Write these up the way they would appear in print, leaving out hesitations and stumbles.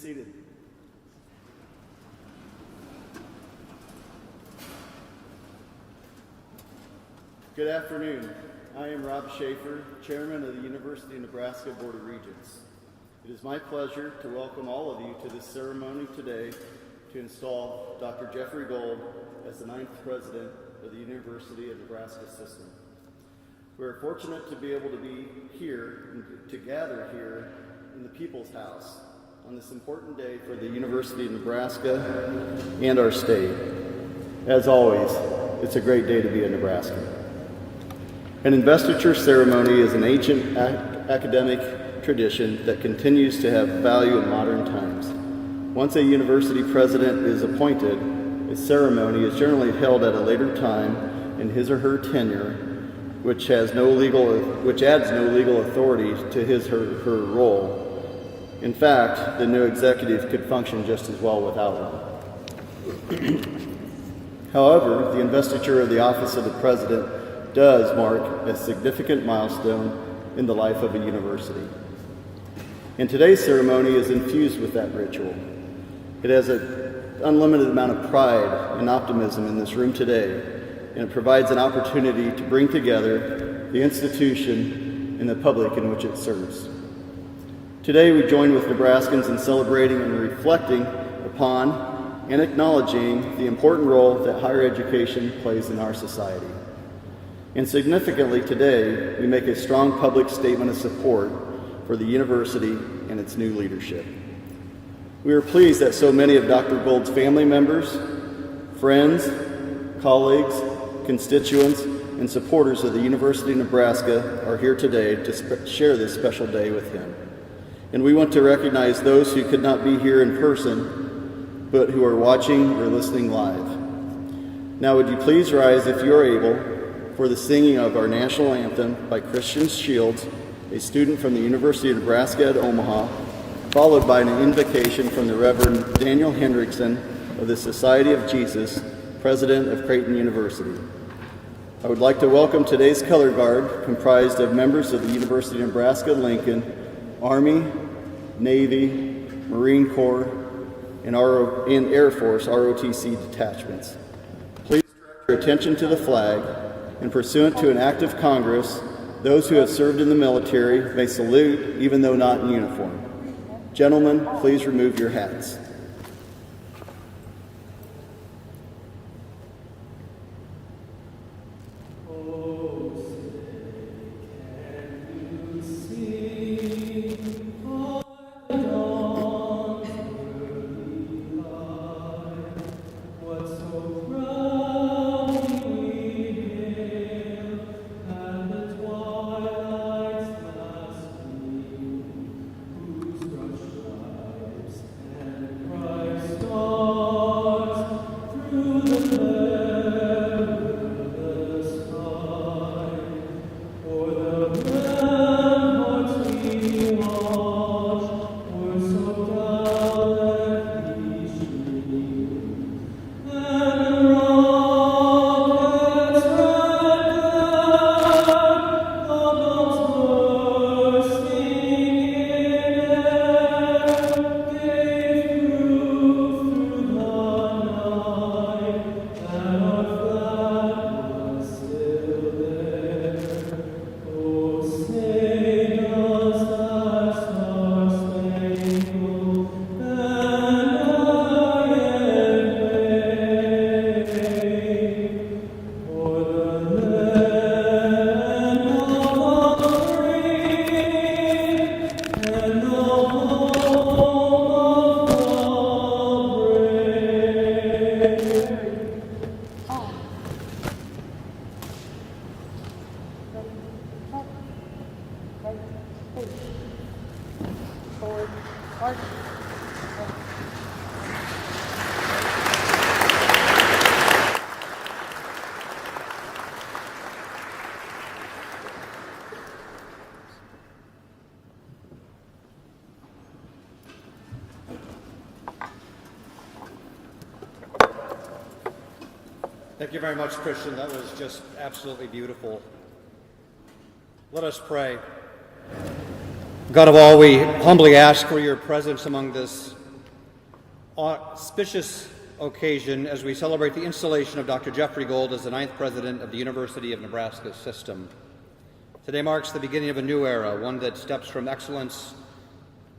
seated. Good afternoon. I am Rob Schafer, Chairman of the University of Nebraska Board of Regents. It is my pleasure to welcome all of you to this ceremony today to install Dr. Jeffrey Gold as the 9th President of the University of Nebraska system. We are fortunate to be able to be here and to gather here in the People's House on this important day for the University of Nebraska and our state. As always, it's a great day to be a Nebraskan. An investiture ceremony is an ancient academic tradition that continues to have value in modern times. Once a university president is appointed, a ceremony is generally held at a later time in his or her tenure, which adds no legal authority to his or her role. In fact, the new executive could function just as well without one. However, the investiture of the office of the president does mark a significant milestone in the life of a university. And today's ceremony is infused with that ritual. It has an unlimited amount of pride and optimism in this room today, and it provides an opportunity to bring together the institution and the public in which it serves. Today we join with Nebraskans in celebrating and reflecting upon and acknowledging the important role that higher education plays in our society. And significantly today, we make a strong public statement of support for the university and its new leadership. We are pleased that so many of Dr. Gold's family members, friends, colleagues, constituents, and supporters of the University of Nebraska are here today to share this special day with him. And we want to recognize those who could not be here in person, but who are watching or listening live. Now would you please rise, if you are able, for the singing of our national anthem by Christian Shields, a student from the University of Nebraska at Omaha, followed by an invocation from the Reverend Daniel Hendrickson of the Society of Jesus, President of Creighton University. I would like to welcome today's color guard, comprised of members of the University of Nebraska-Lincoln, Army, Navy, Marine Corps, and Air Force ROTC detachments. Please direct your attention to the flag, and pursuant to an act of Congress, those who have served in the military may salute even though not in uniform. Gentlemen, please remove your hats. Thank you very much, Christian. That was just absolutely beautiful. Let us pray. God of all, we humbly ask for your presence among this auspicious occasion as we celebrate the installation of Dr. Jeffrey Gold as the 9th president of the University of Nebraska system. Today marks the beginning of a new era, one that steps from excellence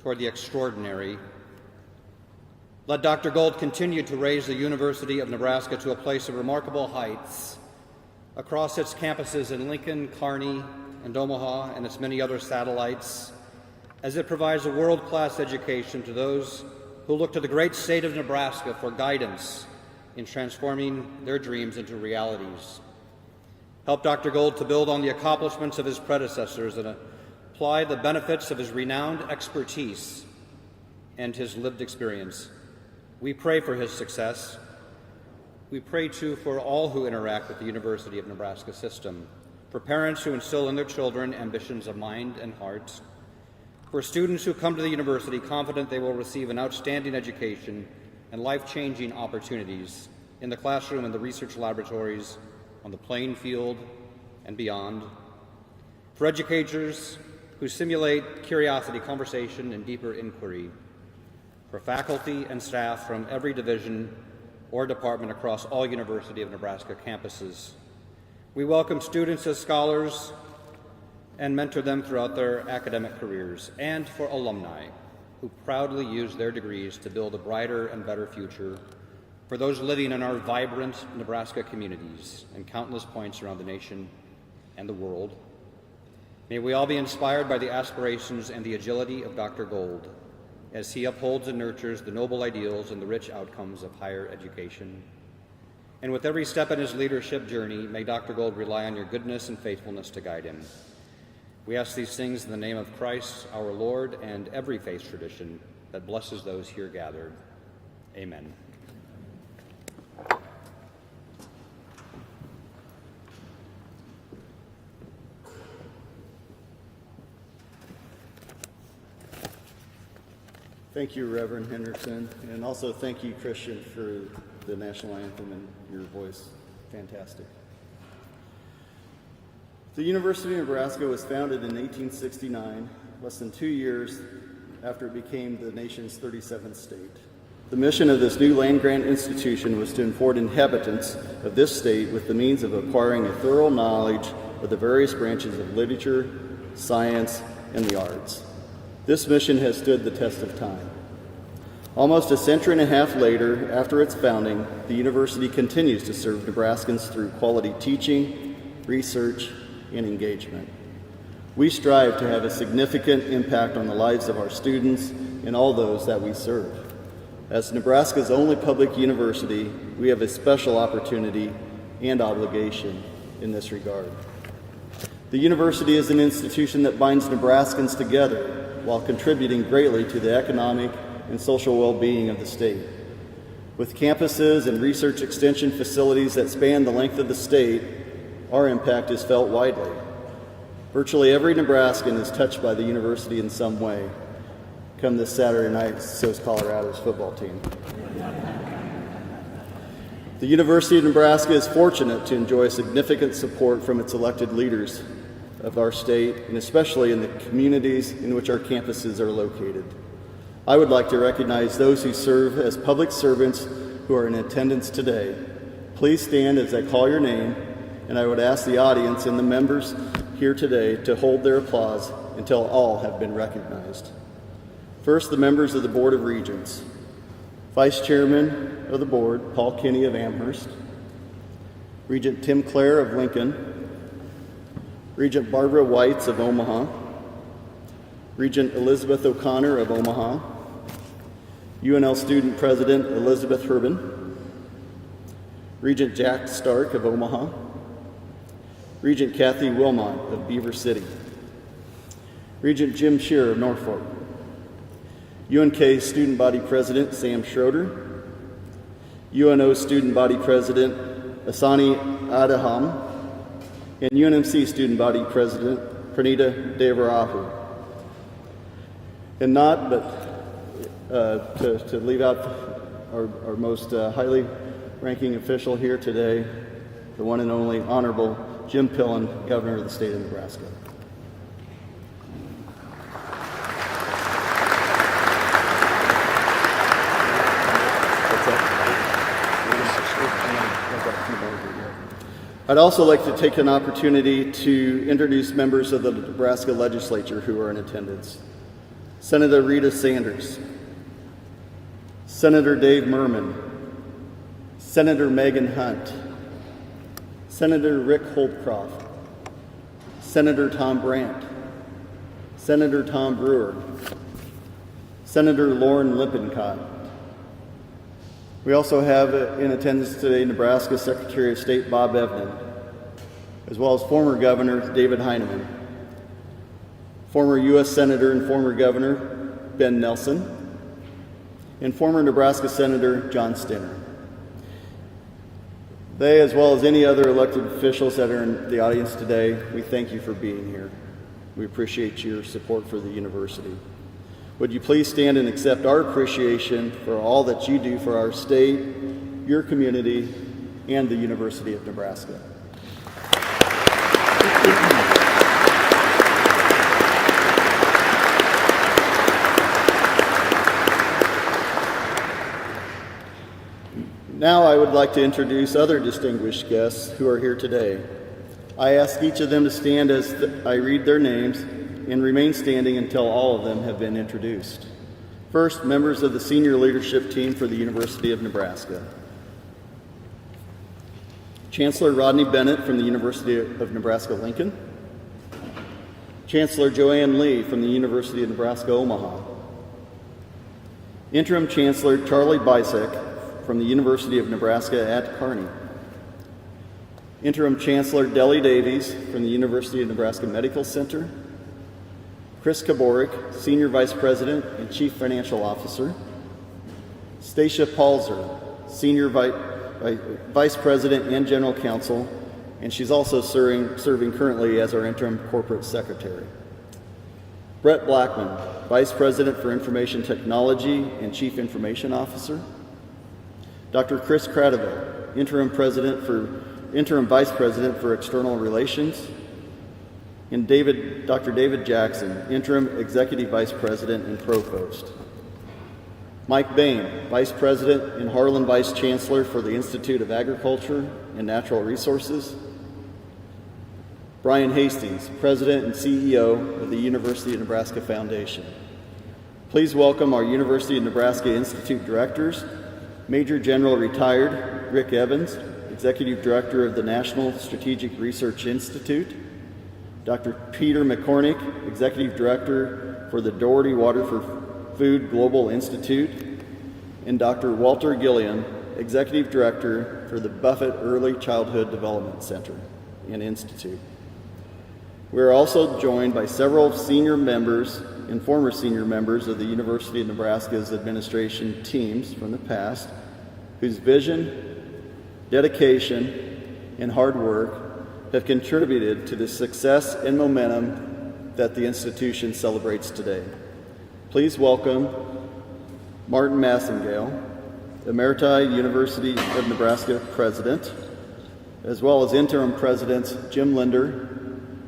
toward the extraordinary. Let Dr. Gold continue to raise the University of Nebraska to a place of remarkable heights across its campuses in Lincoln, Kearney, and Omaha, and its many other satellites, as it provides a world-class education to those who look to the great state of Nebraska for guidance in transforming their dreams into realities. Help Dr. Gold to build on the accomplishments of his predecessors and apply the benefits of his renowned expertise and his lived experience. We pray for his success. We pray, too, for all who interact with the University of Nebraska system, for parents who instill in their children ambitions of mind and heart, for students who come to the university confident they will receive an outstanding education and life-changing opportunities in the classroom and the research laboratories, on the playing field, and beyond, for educators who simulate curiosity, conversation, and deeper inquiry, for faculty and staff from every division or department across all University of Nebraska campuses. We welcome students as scholars and mentor them throughout their academic careers, and for alumni who proudly use their degrees to build a brighter and better future for those living in our vibrant Nebraska communities and countless points around the nation and the world. May we all be inspired by the aspirations and the agility of Dr. Gold as he upholds and nurtures the noble ideals and the rich outcomes of higher education. And with every step in his leadership journey, may Dr. Gold rely on your goodness and faithfulness to guide him. We ask these things in the name of Christ, our Lord, and every faith tradition that blesses those here gathered. Amen. Thank you, Reverend Henderson, and also thank you, Christian, for the national anthem and your voice. Fantastic. The University of Nebraska was founded in 1869, less than 2 years after it became the nation's 37th state. The mission of this new land-grant institution was to afford inhabitants of this state with the means of acquiring a thorough knowledge of the various branches of literature, science, and the arts. This mission has stood the test of time. Almost a century and a half later, after its founding, the university continues to serve Nebraskans through quality teaching, research, and engagement. We strive to have a significant impact on the lives of our students and all those that we serve. As Nebraska's only public university, we have a special opportunity and obligation in this regard. The university is an institution that binds Nebraskans together while contributing greatly to the economic and social well-being of the state. With campuses and research extension facilities that span the length of the state, our impact is felt widely. Virtually every Nebraskan is touched by the university in some way. Come this Saturday night, so's Colorado's football team. The University of Nebraska is fortunate to enjoy significant support from its elected leaders of our state, and especially in the communities in which our campuses are located. I would like to recognize those who serve as public servants who are in attendance today. Please stand as I call your name, and I would ask the audience and the members here today to hold their applause until all have been recognized. First, the members of the Board of Regents. Vice Chairman of the Board, Paul Kinney of Amherst. Regent Tim Clare of Lincoln. Regent Barbara Weitz of Omaha. Regent Elizabeth O'Connor of Omaha. UNL Student President Elizabeth Herbin. Regent Jack Stark of Omaha. Regent Kathy Wilmot of Beaver City. Regent Jim Shearer of Norfolk. UNK Student Body President Sam Schroeder. UNO Student Body President Asani Adaham. And UNMC Student Body President Pranita Devarahu. And not, but to leave out our most highly ranking official here today, the one and only Honorable Jim Pillen, Governor of the State of Nebraska. I'd also like to take an opportunity to introduce members of the Nebraska legislature who are in attendance. Senator Rita Sanders, Senator Dave Merman, Senator Megan Hunt, Senator Rick Holtcroft, Senator Tom Brandt, Senator Tom Brewer, Senator Lauren Lippincott. We also have in attendance today Nebraska Secretary of State Bob Evnen, as well as former Governor David Heineman, former U.S. Senator and former Governor Ben Nelson, and former Nebraska Senator John Stinner. They, as well as any other elected officials that are in the audience today, we thank you for being here. We appreciate your support for the university. Would you please stand and accept our appreciation for all that you do for our state, your community, and the University of Nebraska. Now I would like to introduce other distinguished guests who are here today. I ask each of them to stand as I read their names and remain standing until all of them have been introduced. First, members of the senior leadership team for the University of Nebraska. Chancellor Rodney Bennett from the University of Nebraska-Lincoln. Chancellor Joanne Lee from the University of Nebraska-Omaha. Interim Chancellor Charlie Bisek from the University of Nebraska at Kearney. Interim Chancellor Deli Davies from the University of Nebraska Medical Center. Chris Kaborik, Senior Vice President and Chief Financial Officer. Stacia Palzer, Senior Vice President and General Counsel, and she's also serving currently as our Interim Corporate Secretary. Brett Blackman, Vice President for Information Technology and Chief Information Officer. Dr. Chris Cradaville, Interim Vice President for External Relations. And Dr. David Jackson, Interim Executive Vice President and Provost. Mike Bain, Vice President and Harlan Vice Chancellor for the Institute of Agriculture and Natural Resources. Brian Hastings, President and CEO of the University of Nebraska Foundation. Please welcome our University of Nebraska Institute Directors, Major General Retired Rick Evans, Executive Director of the National Strategic Research Institute, Dr. Peter McCormick, Executive Director for the Doherty Water for Food Global Institute, and Dr. Walter Gillian, Executive Director for the Buffett Early Childhood Development Center and Institute. We are also joined by several senior members and former senior members of the University of Nebraska's administration teams from the past, whose vision, dedication, and hard work have contributed to the success and momentum that the institution celebrates today. Please welcome Martin Massengale, Emeriti University of Nebraska President, as well as Interim Presidents Jim Linder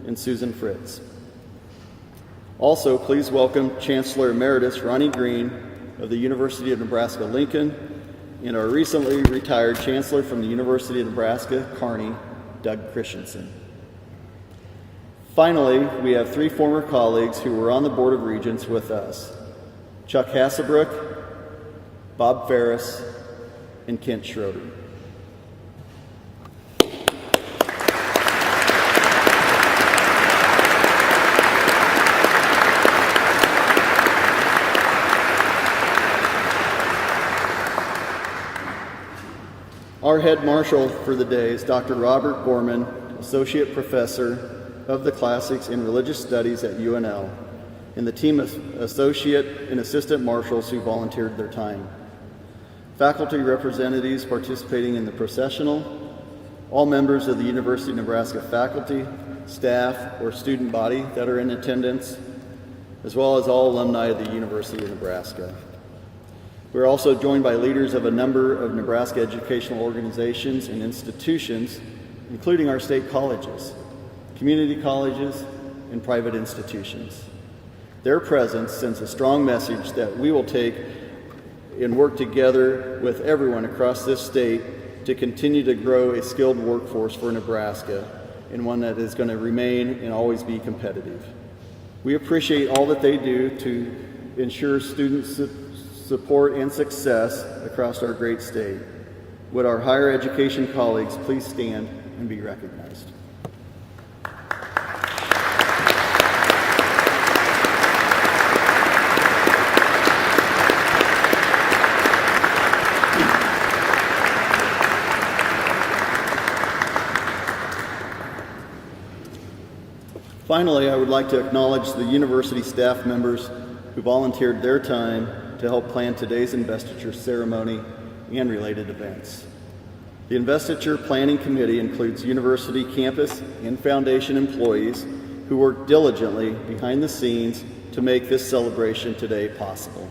and Susan Fritz. Also, please welcome Chancellor Emeritus Ronnie Green of the University of Nebraska-Lincoln and our recently retired Chancellor from the University of Nebraska-Kearney, Doug Christensen. Finally, we have three former colleagues who were on the Board of Regents with us: Chuck Hassebrook, Bob Ferris, and Kent Schroeder. Our head marshal for the day is Dr. Robert Gorman, Associate Professor of the Classics and Religious Studies at UNL, and the team of associate and assistant marshals who volunteered their time. Faculty representatives participating in the processional, all members of the University of Nebraska faculty, staff, or student body that are in attendance, as well as all alumni of the University of Nebraska. We're also joined by leaders of a number of Nebraska educational organizations and institutions, including our state colleges, community colleges, and private institutions. Their presence sends a strong message that we will take and work together with everyone across this state to continue to grow a skilled workforce for Nebraska, and one that is going to remain and always be competitive. We appreciate all that they do to ensure student support and success across our great state. Would our higher education colleagues please stand and be recognized? Finally, I would like to acknowledge the university staff members who volunteered their time to help plan today's investiture ceremony and related events. The Investiture Planning Committee includes university campus and foundation employees who work diligently behind the scenes to make this celebration today possible.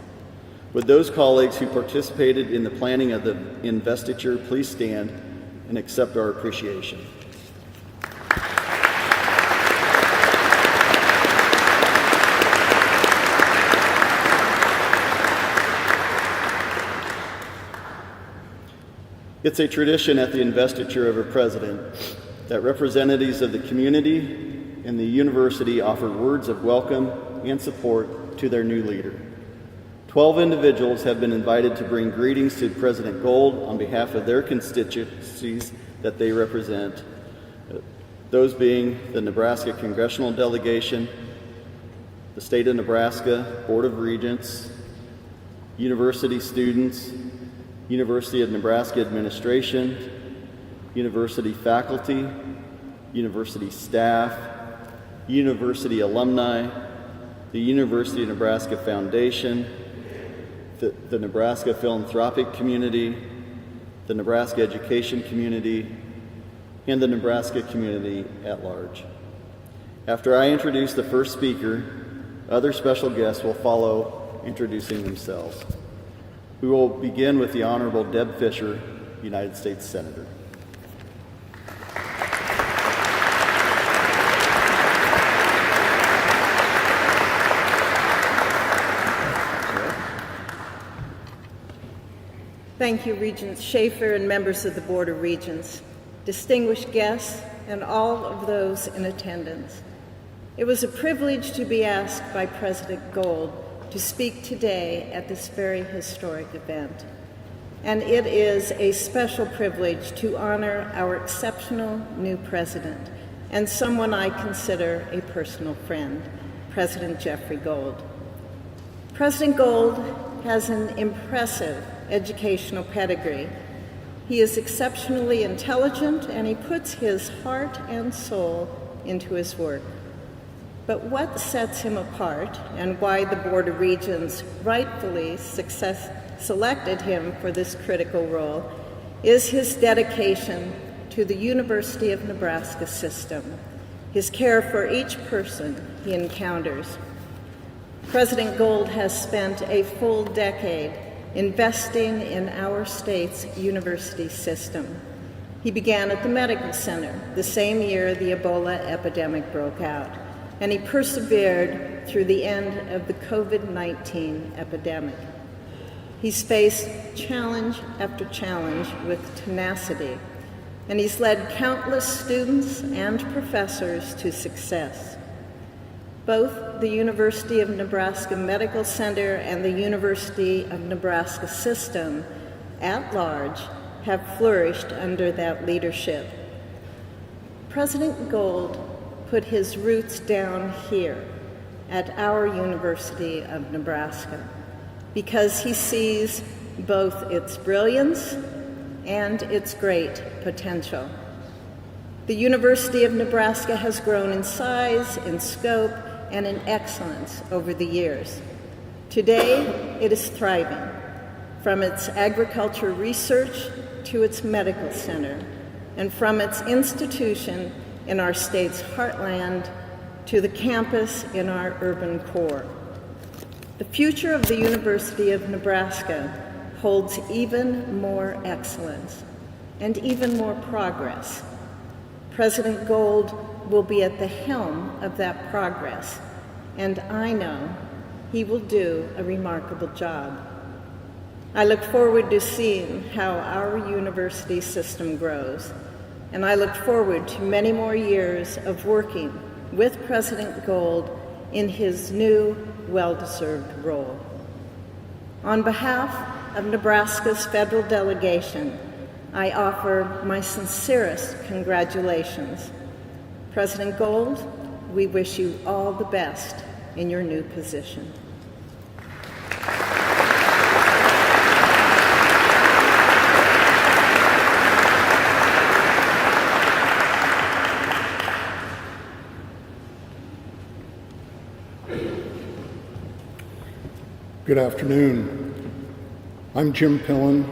Would those colleagues who participated in the planning of the investiture please stand and accept our appreciation. It's a tradition at the investiture of a president that representatives of the community and the university offer words of welcome and support to their new leader. 12 individuals have been invited to bring greetings to President Gold on behalf of their constituencies that they represent, those being the Nebraska Congressional Delegation, the State of Nebraska Board of Regents, university students, University of Nebraska administration, university faculty, university staff, university alumni, the University of Nebraska Foundation, the Nebraska philanthropic community, the Nebraska education community, and the Nebraska community at large. After I introduce the first speaker, other special guests will follow, introducing themselves. We will begin with the Honorable Deb Fischer, United States Senator. Thank you, Regent Schafer and members of the Board of Regents, distinguished guests, and all of those in attendance. It was a privilege to be asked by President Gold to speak today at this very historic event. And it is a special privilege to honor our exceptional new president and someone I consider a personal friend, President Jeffrey Gold. President Gold has an impressive educational pedigree. He is exceptionally intelligent and he puts his heart and soul into his work. But what sets him apart and why the Board of Regents rightfully selected him for this critical role is his dedication to the University of Nebraska system, his care for each person he encounters. President Gold has spent a full decade investing in our state's university system. He began at the medical center the same year the Ebola epidemic broke out, and he persevered through the end of the COVID-19 epidemic. He's faced challenge after challenge with tenacity, and he's led countless students and professors to success. Both the University of Nebraska Medical Center and the University of Nebraska system at large have flourished under that leadership. President Gold put his roots down here at our University of Nebraska because he sees both its brilliance and its great potential. The University of Nebraska has grown in size, in scope, and in excellence over the years. Today, it is thriving, from its agriculture research to its medical center, and from its institution in our state's heartland to the campus in our urban core. The future of the University of Nebraska holds even more excellence and even more progress. President Gold will be at the helm of that progress, and I know he will do a remarkable job. I look forward to seeing how our university system grows, and I look forward to many more years of working with President Gold in his new, well-deserved role. On behalf of Nebraska's federal delegation, I offer my sincerest congratulations. President Gold, we wish you all the best in your new position. Good afternoon. I'm Jim Pillen,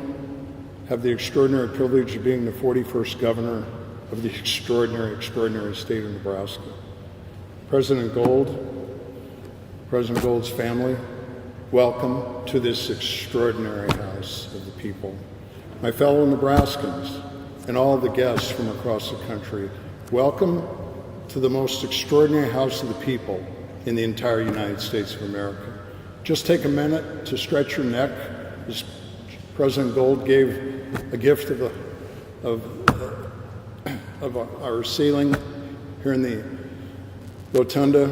have the extraordinary privilege of being the 41st governor of the extraordinary state of Nebraska. President Gold's family, welcome to this extraordinary house of the people. My fellow Nebraskans and all the guests from across the country, welcome to the most extraordinary house of the people in the entire United States of America. Just take a minute to stretch your neck as President Gold gave a gift of our ceiling here in the Rotunda.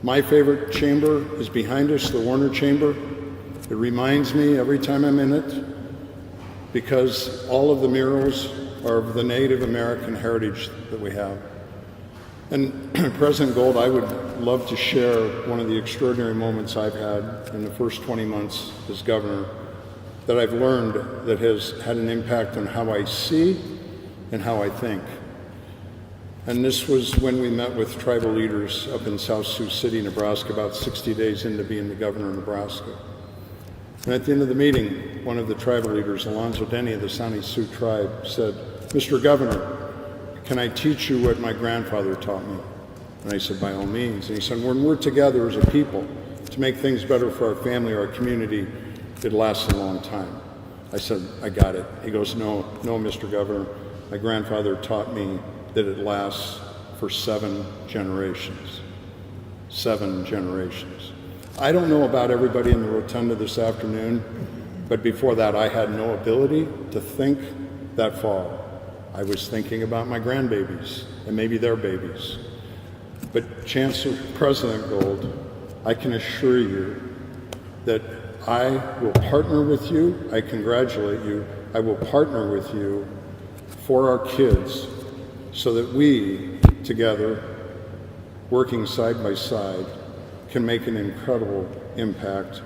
My favorite chamber is behind us, the Warner Chamber. It reminds me every time I'm in it, because all of the murals are of the Native American heritage that we have. And President Gold, I would love to share one of the extraordinary moments I've had in the first 20 months as governor that I've learned that has had an impact on how I see and how I think. And this was when we met with tribal leaders up in South Sioux City, Nebraska, about 60 days into being the governor of Nebraska. And at the end of the meeting, one of the tribal leaders, Alonzo Denny of the Sani Sioux tribe, said, "Mr. Governor, can I teach you what my grandfather taught me?" And I said, "By all means." And he said, "When we're together as a people to make things better for our family, our community, it lasts a long time." I said, "I got it." He goes, no, Mr. Governor, my grandfather taught me that it lasts for 7 generations. 7 generations. I don't know about everybody in the Rotunda this afternoon, but before that I had no ability to think that far. I was thinking about my grandbabies and maybe their babies. But Chancellor President Gold, I can assure you that I will partner with you. I congratulate you. I will partner with you for our kids so that we together, working side by side, can make an incredible impact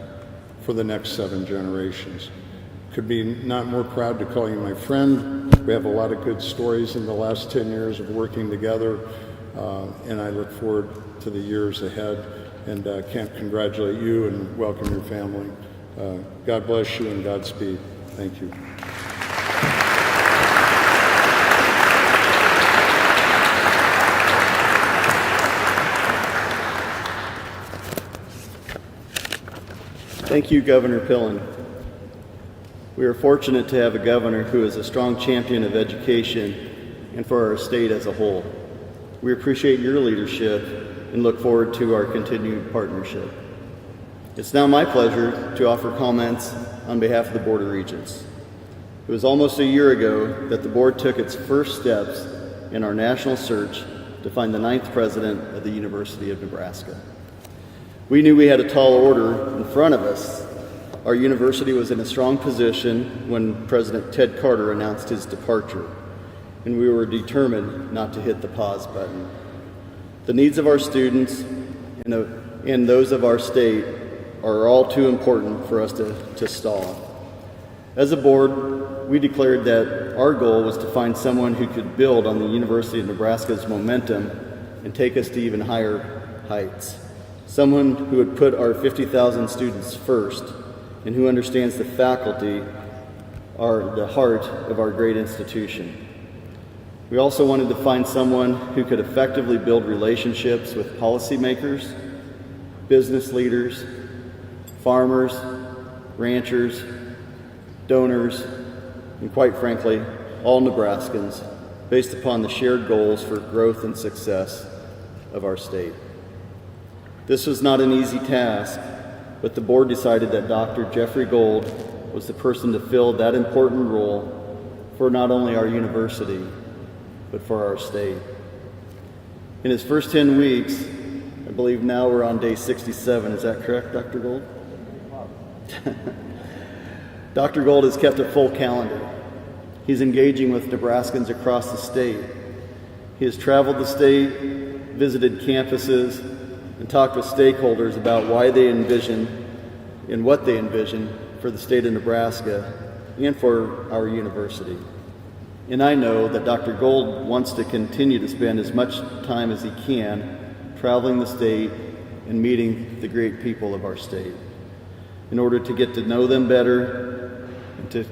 for the next 7 generations. Could be not more proud to call you my friend. We have a lot of good stories in the last 10 years of working together, and I look forward to the years ahead, and can't congratulate you and welcome your family. God bless you and Godspeed. Thank you. Thank you, Governor Pillen. We are fortunate to have a governor who is a strong champion of education and for our state as a whole. We appreciate your leadership and look forward to our continued partnership. It's now my pleasure to offer comments on behalf of the Board of Regents. It was almost a year ago that the board took its first steps in our national search to find the 9th president of the University of Nebraska. We knew we had a tall order in front of us. Our university was in a strong position when President Ted Carter announced his departure, and we were determined not to hit the pause button. The needs of our students and those of our state are all too important for us to stall. As a board, we declared that our goal was to find someone who could build on the University of Nebraska's momentum and take us to even higher heights. Someone who would put our 50,000 students first and who understands the faculty are the heart of our great institution. We also wanted to find someone who could effectively build relationships with policymakers, business leaders, farmers, ranchers, donors, and quite frankly, all Nebraskans, based upon the shared goals for growth and success of our state. This was not an easy task, but the board decided that Dr. Jeffrey Gold was the person to fill that important role for not only our university, but for our state. In his first 10 weeks, I believe now we're on day 67, is that correct, Dr. Gold? Dr. Gold has kept a full calendar. He's engaging with Nebraskans across the state. He has traveled the state, visited campuses, and talked with stakeholders about why they envision and what they envision for the state of Nebraska and for our university. And I know that Dr. Gold wants to continue to spend as much time as he can traveling the state and meeting the great people of our state in order to get to know them better and to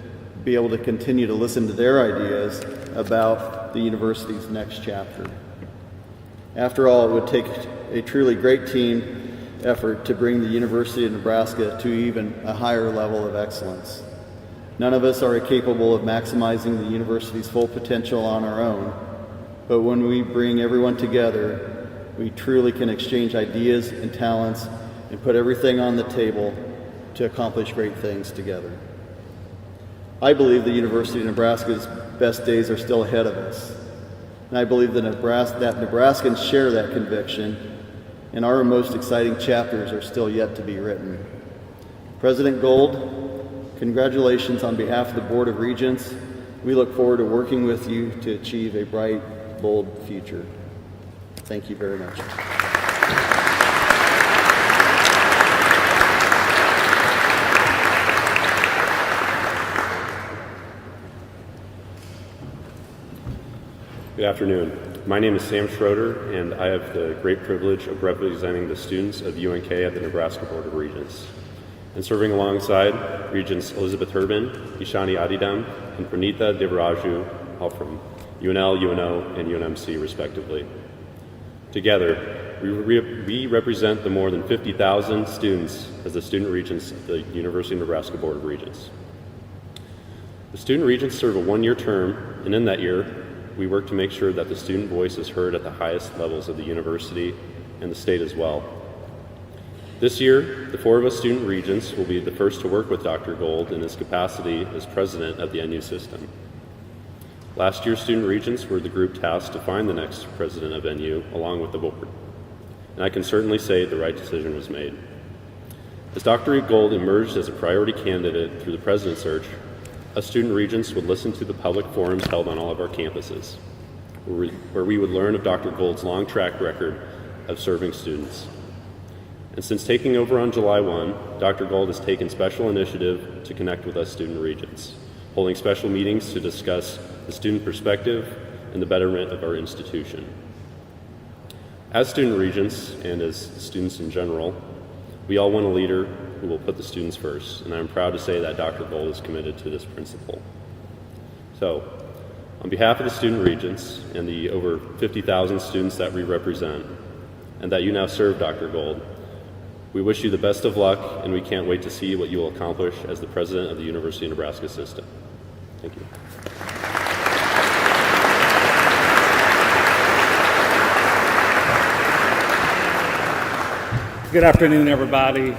be able to continue to listen to their ideas about the university's next chapter. After all, it would take a truly great team effort to bring the University of Nebraska to even a higher level of excellence. None of us are capable of maximizing the university's full potential on our own, but when we bring everyone together, we truly can exchange ideas and talents and put everything on the table to accomplish great things together. I believe the University of Nebraska's best days are still ahead of us, and I believe that Nebraskans share that conviction, and our most exciting chapters are still yet to be written. President Gold, congratulations on behalf of the Board of Regents. We look forward to working with you to achieve a bright, bold future. Thank you very much. Good afternoon. My name is Sam Schroeder, and I have the great privilege of representing the students of UNK at the Nebraska Board of Regents, and serving alongside Regents Elizabeth Herbin, Ishani Adidam, and Pranitha Devaraju, all from UNL, UNO, and UNMC respectively. Together, we represent the more than 50,000 students as the Student Regents of the University of Nebraska Board of Regents. The Student Regents serve a one-year term, and in that year, we work to make sure that the student voice is heard at the highest levels of the university and the state as well. This year, the four of us Student Regents will be the first to work with Dr. Gold in his capacity as president of the NU system. Last year's Student Regents were the group tasked to find the next president of NU along with the board, and I can certainly say the right decision was made. As Dr. Gold emerged as a priority candidate through the president search, us Student Regents would listen to the public forums held on all of our campuses, where we would learn of Dr. Gold's long track record of serving students. And since taking over on July 1, Dr. Gold has taken special initiative to connect with us Student Regents, holding special meetings to discuss the student perspective and the betterment of our institution. As Student Regents, and as students in general, we all want a leader who will put the students first, and I'm proud to say that Dr. Gold is committed to this principle. So, on behalf of the Student Regents and the over 50,000 students that we represent, and that you now serve, Dr. Gold, we wish you the best of luck, and we can't wait to see what you will accomplish as the president of the University of Nebraska system. Thank you. Good afternoon, everybody.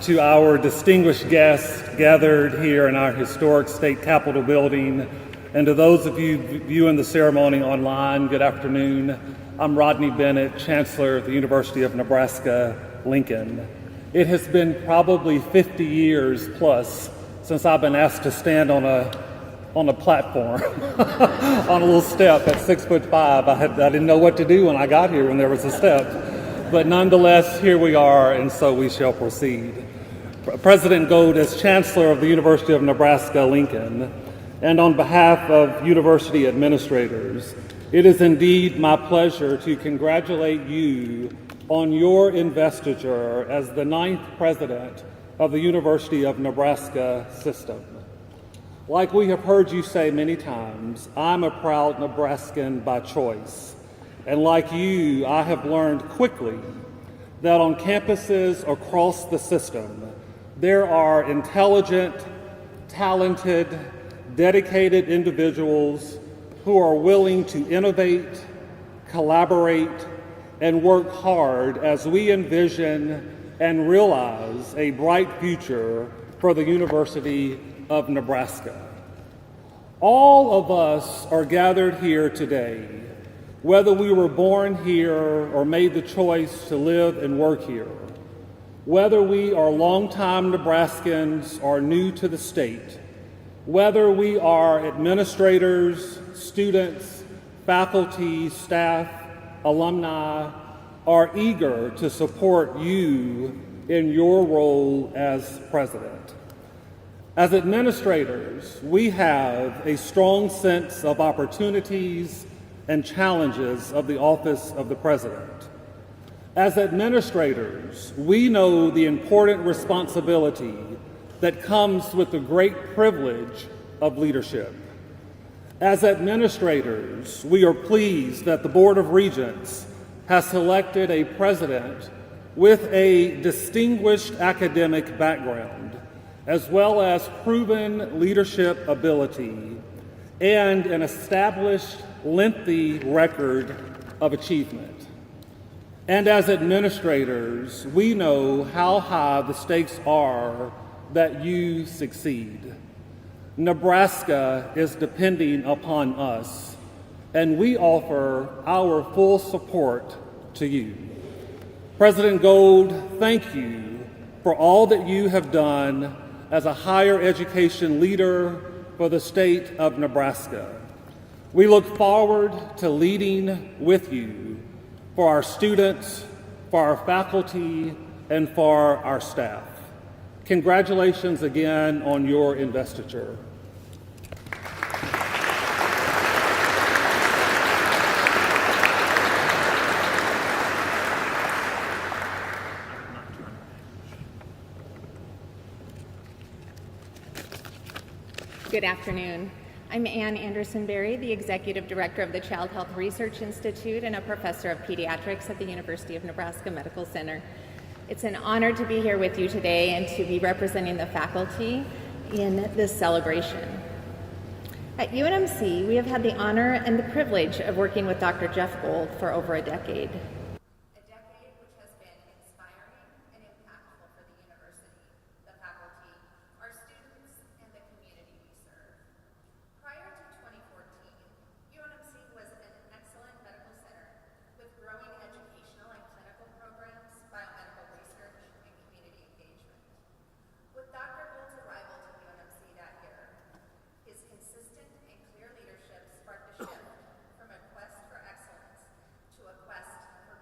To our distinguished guests gathered here in our historic state capitol building, and to those of you viewing the ceremony online, good afternoon. I'm Rodney Bennett, Chancellor of the University of Nebraska, Lincoln. It has been probably 50 years plus since I've been asked to stand on a platform, on a little step at 6'5". I didn't know what to do when I got here when there was a step. But nonetheless, here we are, and so we shall proceed. President Gold, as Chancellor of the University of Nebraska, Lincoln, and on behalf of university administrators, it is indeed my pleasure to congratulate you on your investiture as the 9th President of the University of Nebraska system. Like we have heard you say many times, I'm a proud Nebraskan by choice. And like you, I have learned quickly that on campuses across the system, there are intelligent, talented, dedicated individuals who are willing to innovate, collaborate, and work hard as we envision and realize a bright future for the University of Nebraska. All of us are gathered here today, whether we were born here or made the choice to live and work here, whether we are longtime Nebraskans or new to the state, whether we are administrators, students, faculty, staff, alumni, are eager to support you in your role as president. As administrators, we have a strong sense of opportunities and challenges of the office of the president. As administrators, we know the important responsibility that comes with the great privilege of leadership. As administrators, we are pleased that the Board of Regents has selected a president with a distinguished academic background, as well as proven leadership ability and an established, lengthy record of achievement. And as administrators, we know how high the stakes are that you succeed. Nebraska is depending upon us, and we offer our full support to you. President Gold, thank you for all that you have done as a higher education leader for the state of Nebraska. We look forward to leading with you for our students, for our faculty, and for our staff. Congratulations again on your investiture. Good afternoon. I'm Ann Anderson-Berry, the Executive Director of the Child Health Research Institute and a Professor of Pediatrics at the University of Nebraska Medical Center. It's an honor to be here with you today and to be representing the faculty in this celebration. At UNMC, we have had the honor and the privilege of working with Dr. Jeff Gold for over a decade. A decade which has been inspiring and impactful for the university, the faculty, our students, and the community we serve. Prior to 2014, UNMC was an excellent medical center with growing educational and clinical programs, biomedical research, and community engagement. With Dr. Gold's arrival to UNMC that year, his consistent and clear leadership sparked a shift from a quest for excellence to a quest for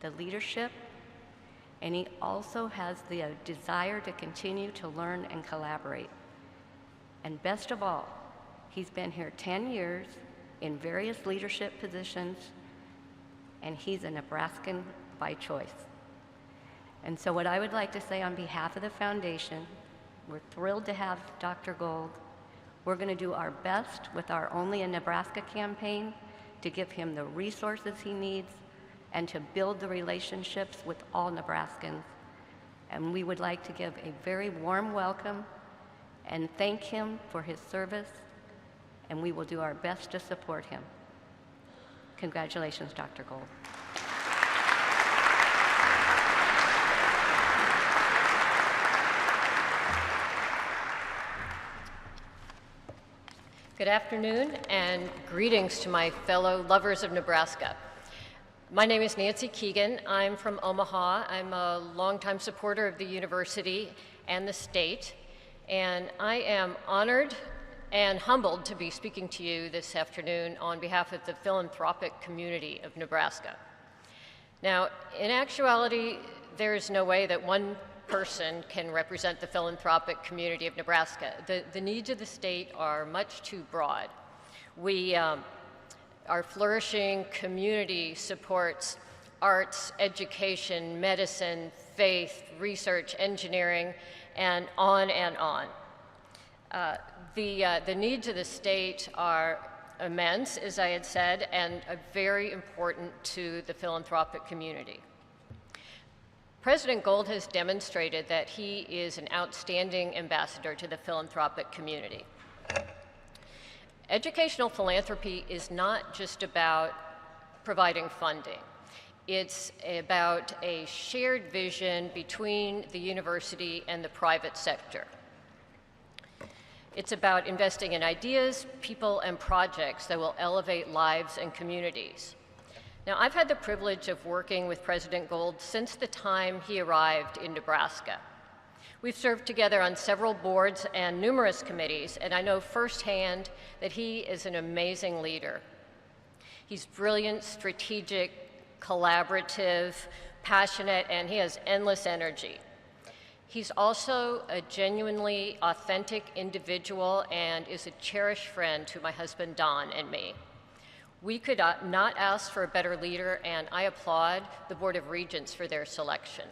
the leadership, and he also has the desire to continue to learn and collaborate. And best of all, he's been here 10 years in various leadership positions, and he's a Nebraskan by choice. And so what I would like to say on behalf of the foundation, we're thrilled to have Dr. Gold. We're going to do our best with our Only in Nebraska campaign to give him the resources he needs and to build the relationships with all Nebraskans. And we would like to give a very warm welcome and thank him for his service, and we will do our best to support him. Congratulations, Dr. Gold. Good afternoon and greetings to my fellow lovers of Nebraska. My name is Nancy Keegan. I'm from Omaha. I'm a longtime supporter of the university and the state, and I am honored and humbled to be speaking to you this afternoon on behalf of the philanthropic community of Nebraska. Now, in actuality, there is no way that one person can represent the philanthropic community of Nebraska. The needs of the state are much too broad. Our flourishing community supports arts, education, medicine, faith, research, engineering, and on and on. The needs of the state are immense, as I had said, and very important to the philanthropic community. President Gold has demonstrated that he is an outstanding ambassador to the philanthropic community. Educational philanthropy is not just about providing funding. It's about a shared vision between the university and the private sector. It's about investing in ideas, people, and projects that will elevate lives and communities. Now, I've had the privilege of working with President Gold since the time he arrived in Nebraska. We've served together on several boards and numerous committees, and I know firsthand that he is an amazing leader. He's brilliant, strategic, collaborative, passionate, and he has endless energy. He's also a genuinely authentic individual and is a cherished friend to my husband Don and me. We could not ask for a better leader, and I applaud the Board of Regents for their selection.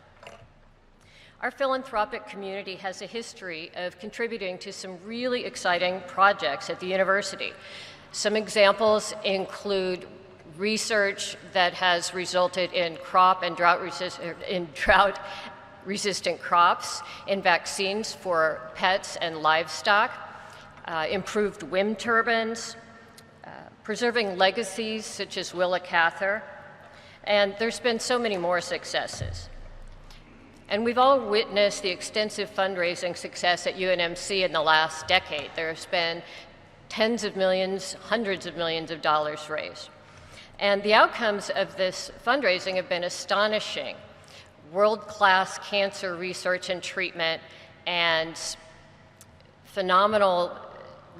Our philanthropic community has a history of contributing to some really exciting projects at the university. Some examples include research that has resulted in crop and drought-resistant crops, in vaccines for pets and livestock, improved wind turbines, preserving legacies such as Willa Cather, and there's been so many more successes. And we've all witnessed the extensive fundraising success at UNMC in the last decade. There's been tens of millions, hundreds of millions of dollars raised. And the outcomes of this fundraising have been astonishing. World-class cancer research and treatment, and phenomenal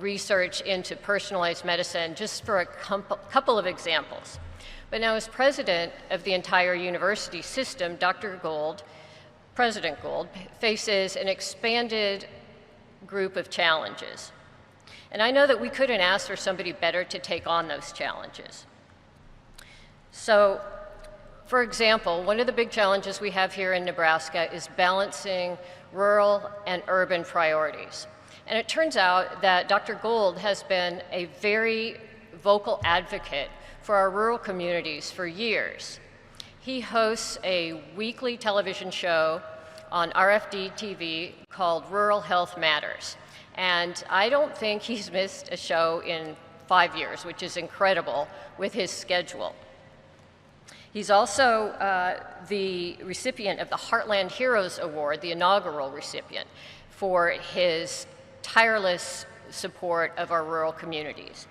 research into personalized medicine, just for a couple of examples. But now, as president of the entire university system, President Gold faces an expanded group of challenges. And I know that we couldn't ask for somebody better to take on those challenges. So, for example, one of the big challenges we have here in Nebraska is balancing rural and urban priorities. And it turns out that Dr. Gold has been a very vocal advocate for our rural communities for years. He hosts a weekly television show on RFD TV called Rural Health Matters. And I don't think he's missed a show in 5 years, which is incredible with his schedule. He's also the recipient of the Heartland Heroes Award, the inaugural recipient, for his tireless support of our rural communities.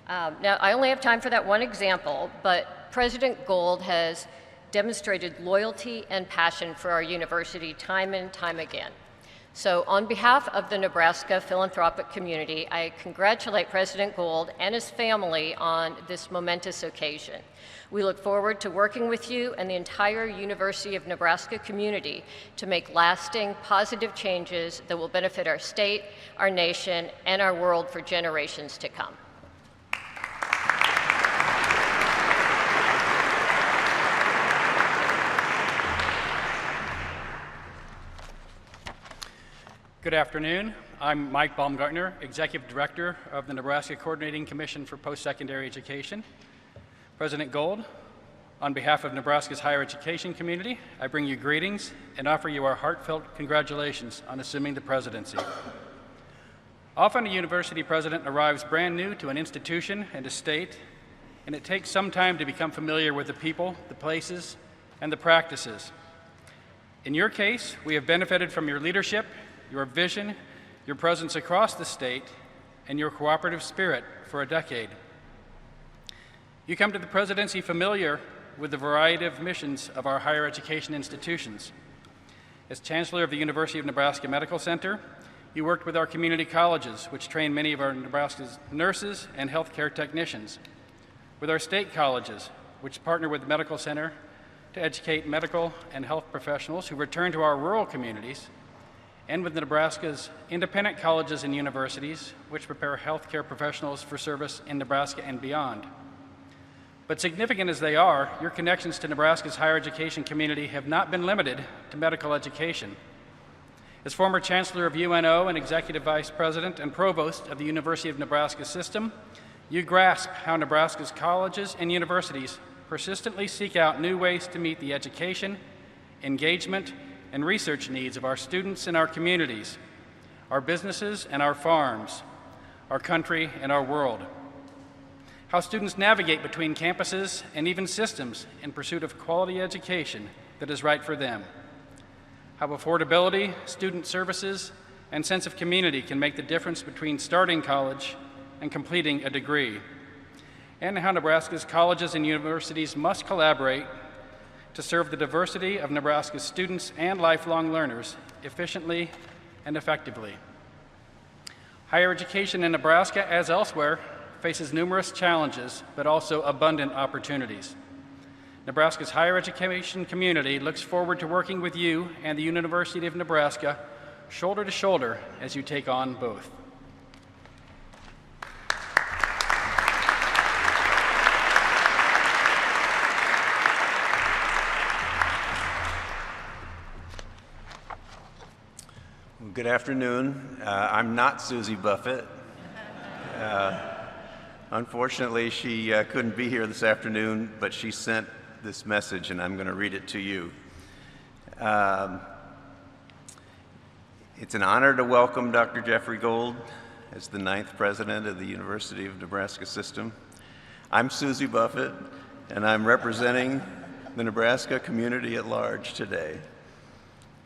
Now, I only have time for that one example, but President Gold has demonstrated loyalty and passion for our university time and time again. So on behalf of the Nebraska philanthropic community, I congratulate President Gold and his family on this momentous occasion. We look forward to working with you and the entire University of Nebraska community to make lasting, positive changes that will benefit our state, our nation, and our world for generations to come. Good afternoon. I'm Mike Baumgartner, Executive Director of the Nebraska Coordinating Commission for Post-Secondary Education. President Gold, on behalf of Nebraska's higher education community, I bring you greetings and offer you our heartfelt congratulations on assuming the presidency. Often a university president arrives brand new to an institution and a state, and it takes some time to become familiar with the people, the places, and the practices. In your case, we have benefited from your leadership, your vision, your presence across the state, and your cooperative spirit for a decade. You come to the presidency familiar with the variety of missions of our higher education institutions. As Chancellor of the University of Nebraska Medical Center, you worked with our community colleges, which train many of our Nebraska's nurses and healthcare technicians, with our state colleges, which partner with the medical center to educate medical and health professionals who return to our rural communities, and with Nebraska's independent colleges and universities, which prepare healthcare professionals for service in Nebraska and beyond. But significant as they are, your connections to Nebraska's higher education community have not been limited to medical education. As former Chancellor of UNO and Executive Vice President and Provost of the University of Nebraska system, you grasp how Nebraska's colleges and universities persistently seek out new ways to meet the education, engagement, and research needs of our students and our communities, our businesses and our farms, our country and our world. How students navigate between campuses and even systems in pursuit of quality education that is right for them. How affordability, student services, and sense of community can make the difference between starting college and completing a degree. And how Nebraska's colleges and universities must collaborate to serve the diversity of Nebraska's students and lifelong learners efficiently and effectively. Higher education in Nebraska, as elsewhere, faces numerous challenges, but also abundant opportunities. Nebraska's higher education community looks forward to working with you and the University of Nebraska shoulder to shoulder as you take on both. Good afternoon. I'm not Susie Buffett. Unfortunately, she couldn't be here this afternoon, but she sent this message, and I'm going to read it to you. It's an honor to welcome Dr. Jeffrey Gold as the 9th president of the University of Nebraska system. I'm Susie Buffett, and I'm representing the Nebraska community at large today.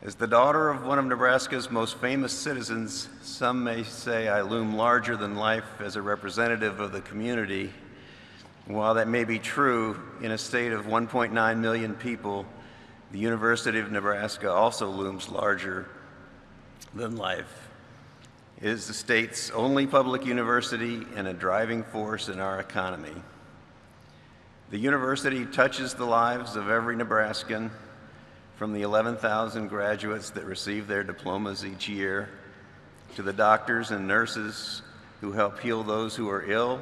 As the daughter of one of Nebraska's most famous citizens, some may say I loom larger than life as a representative of the community. While that may be true, in a state of 1.9 million people, the University of Nebraska also looms larger than life. It is the state's only public university and a driving force in our economy. The university touches the lives of every Nebraskan, from the 11,000 graduates that receive their diplomas each year, to the doctors and nurses who help heal those who are ill,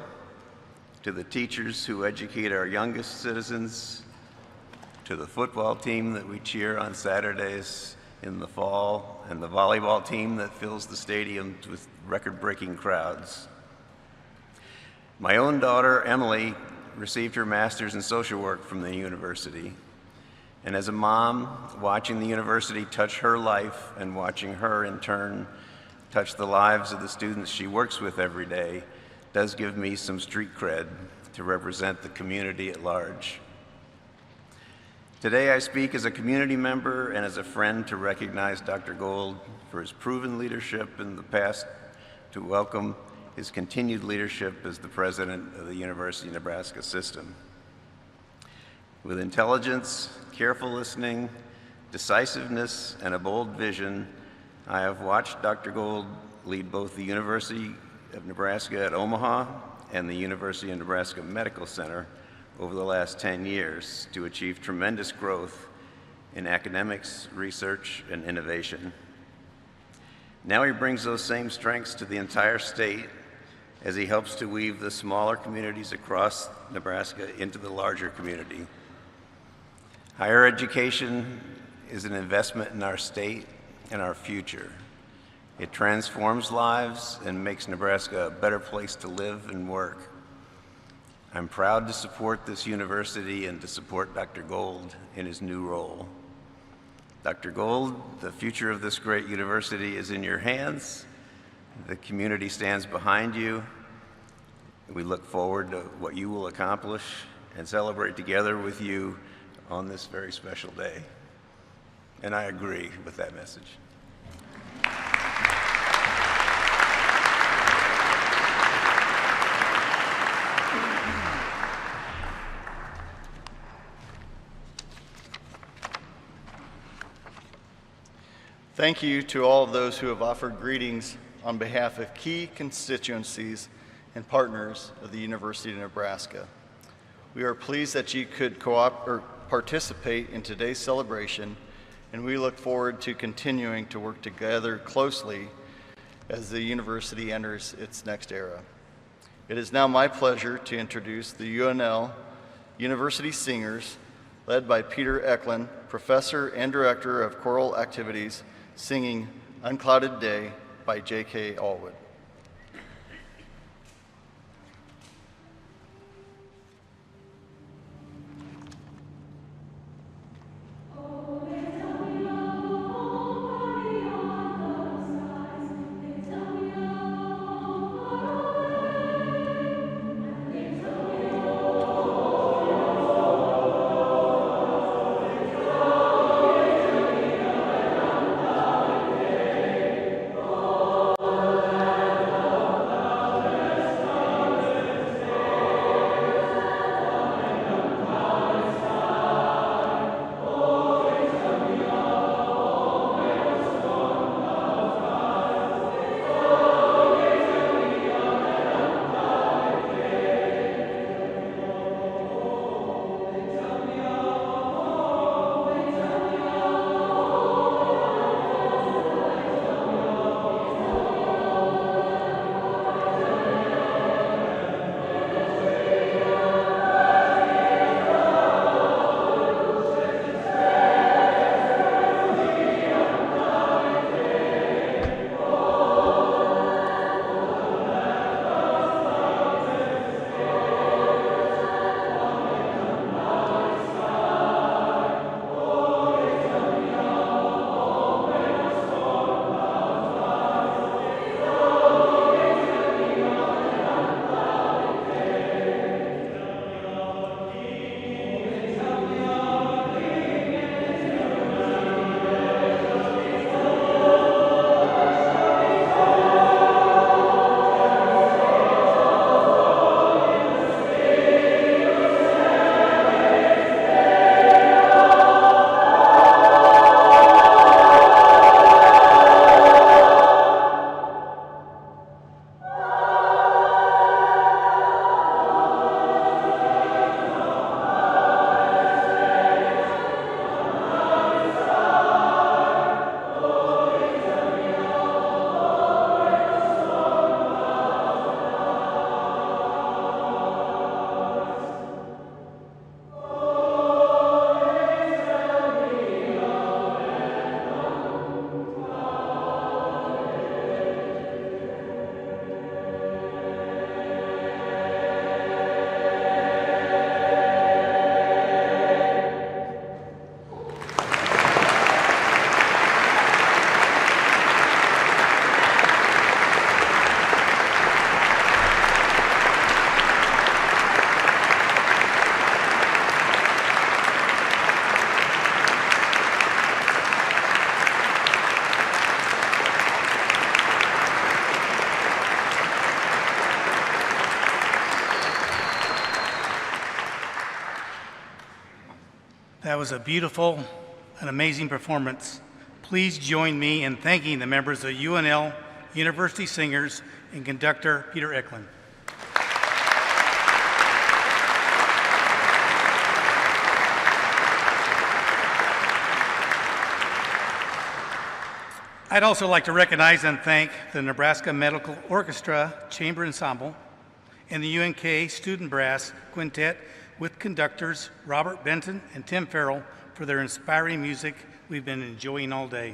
to the teachers who educate our youngest citizens, to the football team that we cheer on Saturdays in the fall, and the volleyball team that fills the stadium with record-breaking crowds. My own daughter, Emily, received her master's in social work from the university. And as a mom, watching the university touch her life and watching her, in turn, touch the lives of the students she works with every day does give me some street cred to represent the community at large. Today I speak as a community member and as a friend to recognize Dr. Gold for his proven leadership in the past, to welcome his continued leadership as the president of the University of Nebraska system. With intelligence, careful listening, decisiveness, and a bold vision, I have watched Dr. Gold lead both the University of Nebraska at Omaha and the University of Nebraska Medical Center over the last 10 years to achieve tremendous growth in academics, research, and innovation. Now he brings those same strengths to the entire state as he helps to weave the smaller communities across Nebraska into the larger community. Higher education is an investment in our state and our future. It transforms lives and makes Nebraska a better place to live and work. I'm proud to support this university and to support Dr. Gold in his new role. Dr. Gold, the future of this great university is in your hands. The community stands behind you. We look forward to what you will accomplish and celebrate together with you on this very special day. And I agree with that message. Thank you to all of those who have offered greetings on behalf of key constituencies and partners of the University of Nebraska. We are pleased that you could participate in today's celebration, and we look forward to continuing to work together closely as the university enters its next era. It is now my pleasure to introduce the UNL University Singers, led by Peter Eklund, Professor and Director of Choral Activities, singing Unclouded Day by J.K. Allwood. That was a beautiful and amazing performance. Please join me in thanking the members of UNL University Singers and conductor Peter Eklund. I'd also like to recognize and thank the Nebraska Medical Orchestra Chamber Ensemble and the UNK Student Brass Quintet with conductors Robert Benton and Tim Farrell for their inspiring music we've been enjoying all day.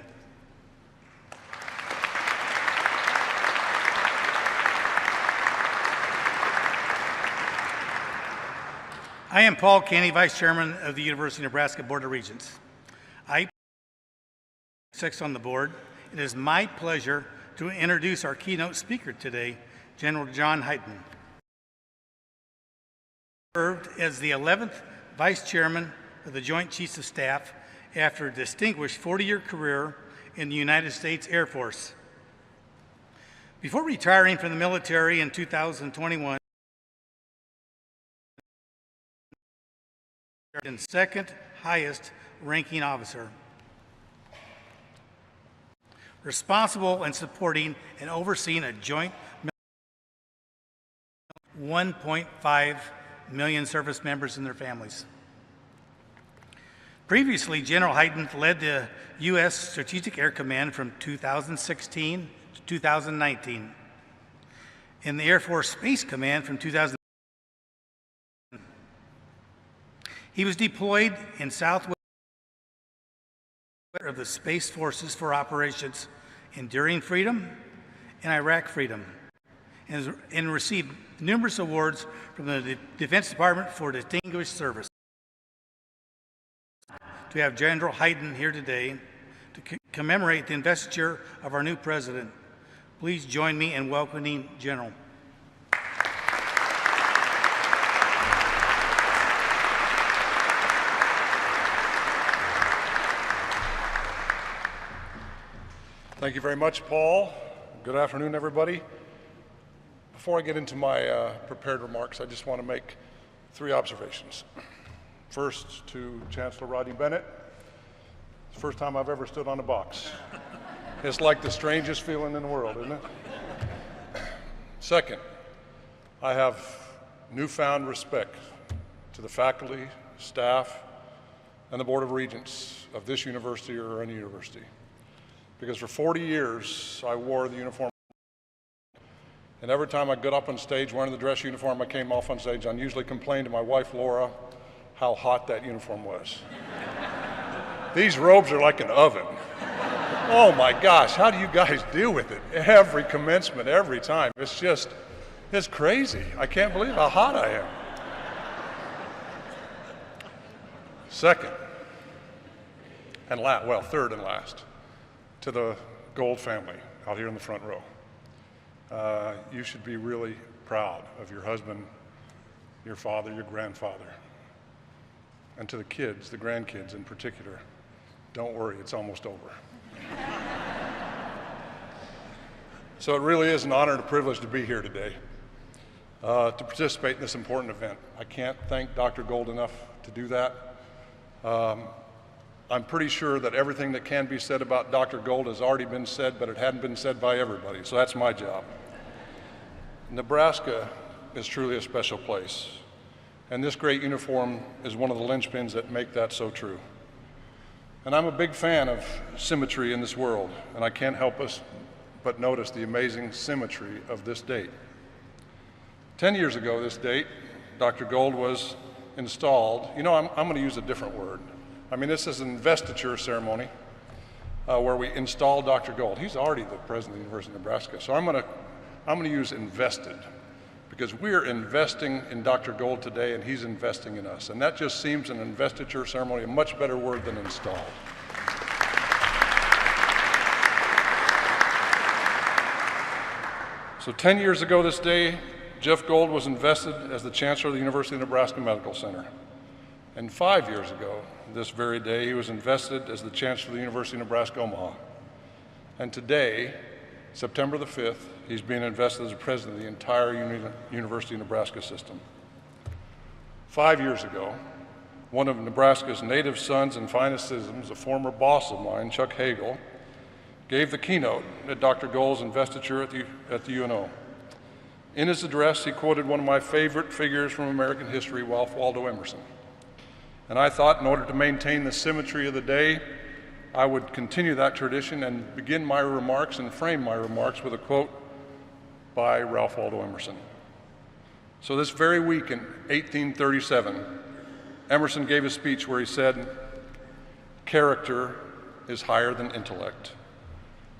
I am Paul Caney, Vice Chairman of the University of Nebraska Board of Regents. I 6 on the board. It is my pleasure to introduce our keynote speaker today, General John Hyten. Served as the 11th Vice Chairman of the Joint Chiefs of Staff after a distinguished 40-year career in the United States Air Force. Before retiring from the military in 2021, and second highest ranking officer, responsible and supporting and overseeing a joint 1.5 million service members and their families. Previously, General Hyten led the U.S. Strategic Air Command from 2016 to 2019, and the Air Force Space Command from 2000. He was deployed in Southwest of the Space Forces for operations Enduring Freedom and Iraq Freedom, and received numerous awards from the Defense Department for distinguished service. To have General Hyten here today to commemorate the investiture of our new president, please join me in welcoming General. Thank you very much, Paul. Good afternoon, everybody. Before I get into my prepared remarks, I just want to make 3 observations. First, to Chancellor Rodney Bennett, it's the first time I've ever stood on a box. It's like the strangest feeling in the world, isn't it? Second, I have newfound respect to the faculty, staff, and the Board of Regents of this university or any university. Because for 40 years, I wore the uniform. And every time I got up on stage wearing the dress uniform, I came off on stage, I usually complained to my wife, Laura, how hot that uniform was. These robes are like an oven. Oh my gosh, how do you guys deal with it? Every commencement, every time. It's crazy. I can't believe how hot I am. Second, and third and last, to the Gold family out here in the front row. You should be really proud of your husband, your father, your grandfather. And to the kids, the grandkids in particular, don't worry, it's almost over. So it really is an honor and a privilege to be here today, to participate in this important event. I can't thank Dr. Gold enough to do that. I'm pretty sure that everything that can be said about Dr. Gold has already been said, but it hadn't been said by everybody, so that's my job. Nebraska is truly a special place, and this great uniform is one of the linchpins that make that so true. And I'm a big fan of symmetry in this world, and I can't help but notice the amazing symmetry of this date. 10 years ago this date, Dr. Gold was installed. You know, I'm going to use a different word. I mean, this is an investiture ceremony where we install Dr. Gold. He's already the president of the University of Nebraska, so I'm going to use invested, because we're investing in Dr. Gold today, and he's investing in us. And that just seems an investiture ceremony, a much better word than installed. So 10 years ago this day, Jeff Gold was invested as the Chancellor of the University of Nebraska Medical Center. And 5 years ago, this very day, he was invested as the Chancellor of the University of Nebraska Omaha. And today, September the 5th, he's being invested as the President of the entire University of Nebraska system. 5 years ago, one of Nebraska's native sons and finest citizens, a former boss of mine, Chuck Hagel, gave the keynote at Dr. Gold's investiture at the UNO. In his address, he quoted one of my favorite figures from American history, Ralph Waldo Emerson. And I thought in order to maintain the symmetry of the day, I would continue that tradition and begin my remarks and frame my remarks with a quote by Ralph Waldo Emerson. So this very week in 1837, Emerson gave a speech where he said, "Character is higher than intellect.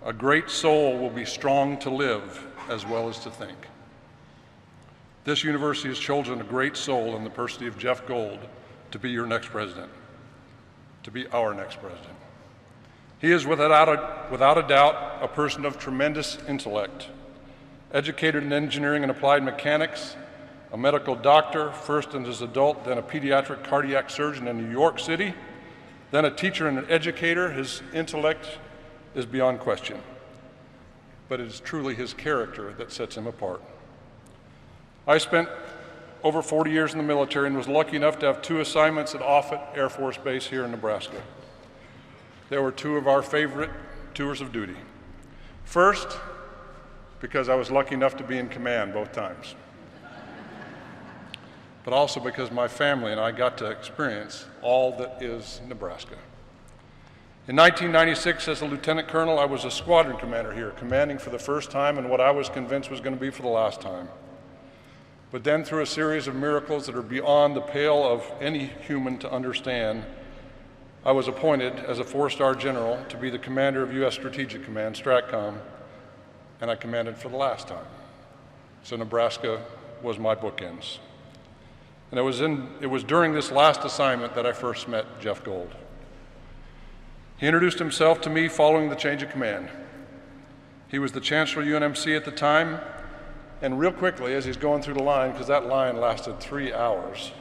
A great soul will be strong to live as well as to think." This university has chosen a great soul in the person of Jeff Gold to be your next president, to be our next president. He is without a doubt a person of tremendous intellect, educated in engineering and applied mechanics, a medical doctor, first as an adult, then a pediatric cardiac surgeon in New York City, then a teacher and an educator. His intellect is beyond question, but it is truly his character that sets him apart. I spent over 40 years in the military and was lucky enough to have 2 assignments at Offutt Air Force Base here in Nebraska. They were 2 of our favorite tours of duty. First, because I was lucky enough to be in command both times, but also because my family and I got to experience all that is Nebraska. In 1996, as a lieutenant colonel, I was a squadron commander here, commanding for the first time in what I was convinced was going to be for the last time. But then through a series of miracles that are beyond the pale of any human to understand, I was appointed as a 4-star general to be the commander of U.S. Strategic Command, STRATCOM, and I commanded for the last time. So Nebraska was my bookends. And it was during this last assignment that I first met Jeff Gold. He introduced himself to me following the change of command. He was the chancellor of UNMC at the time, and real quickly, as he's going through the line, because that line lasted 3 hours,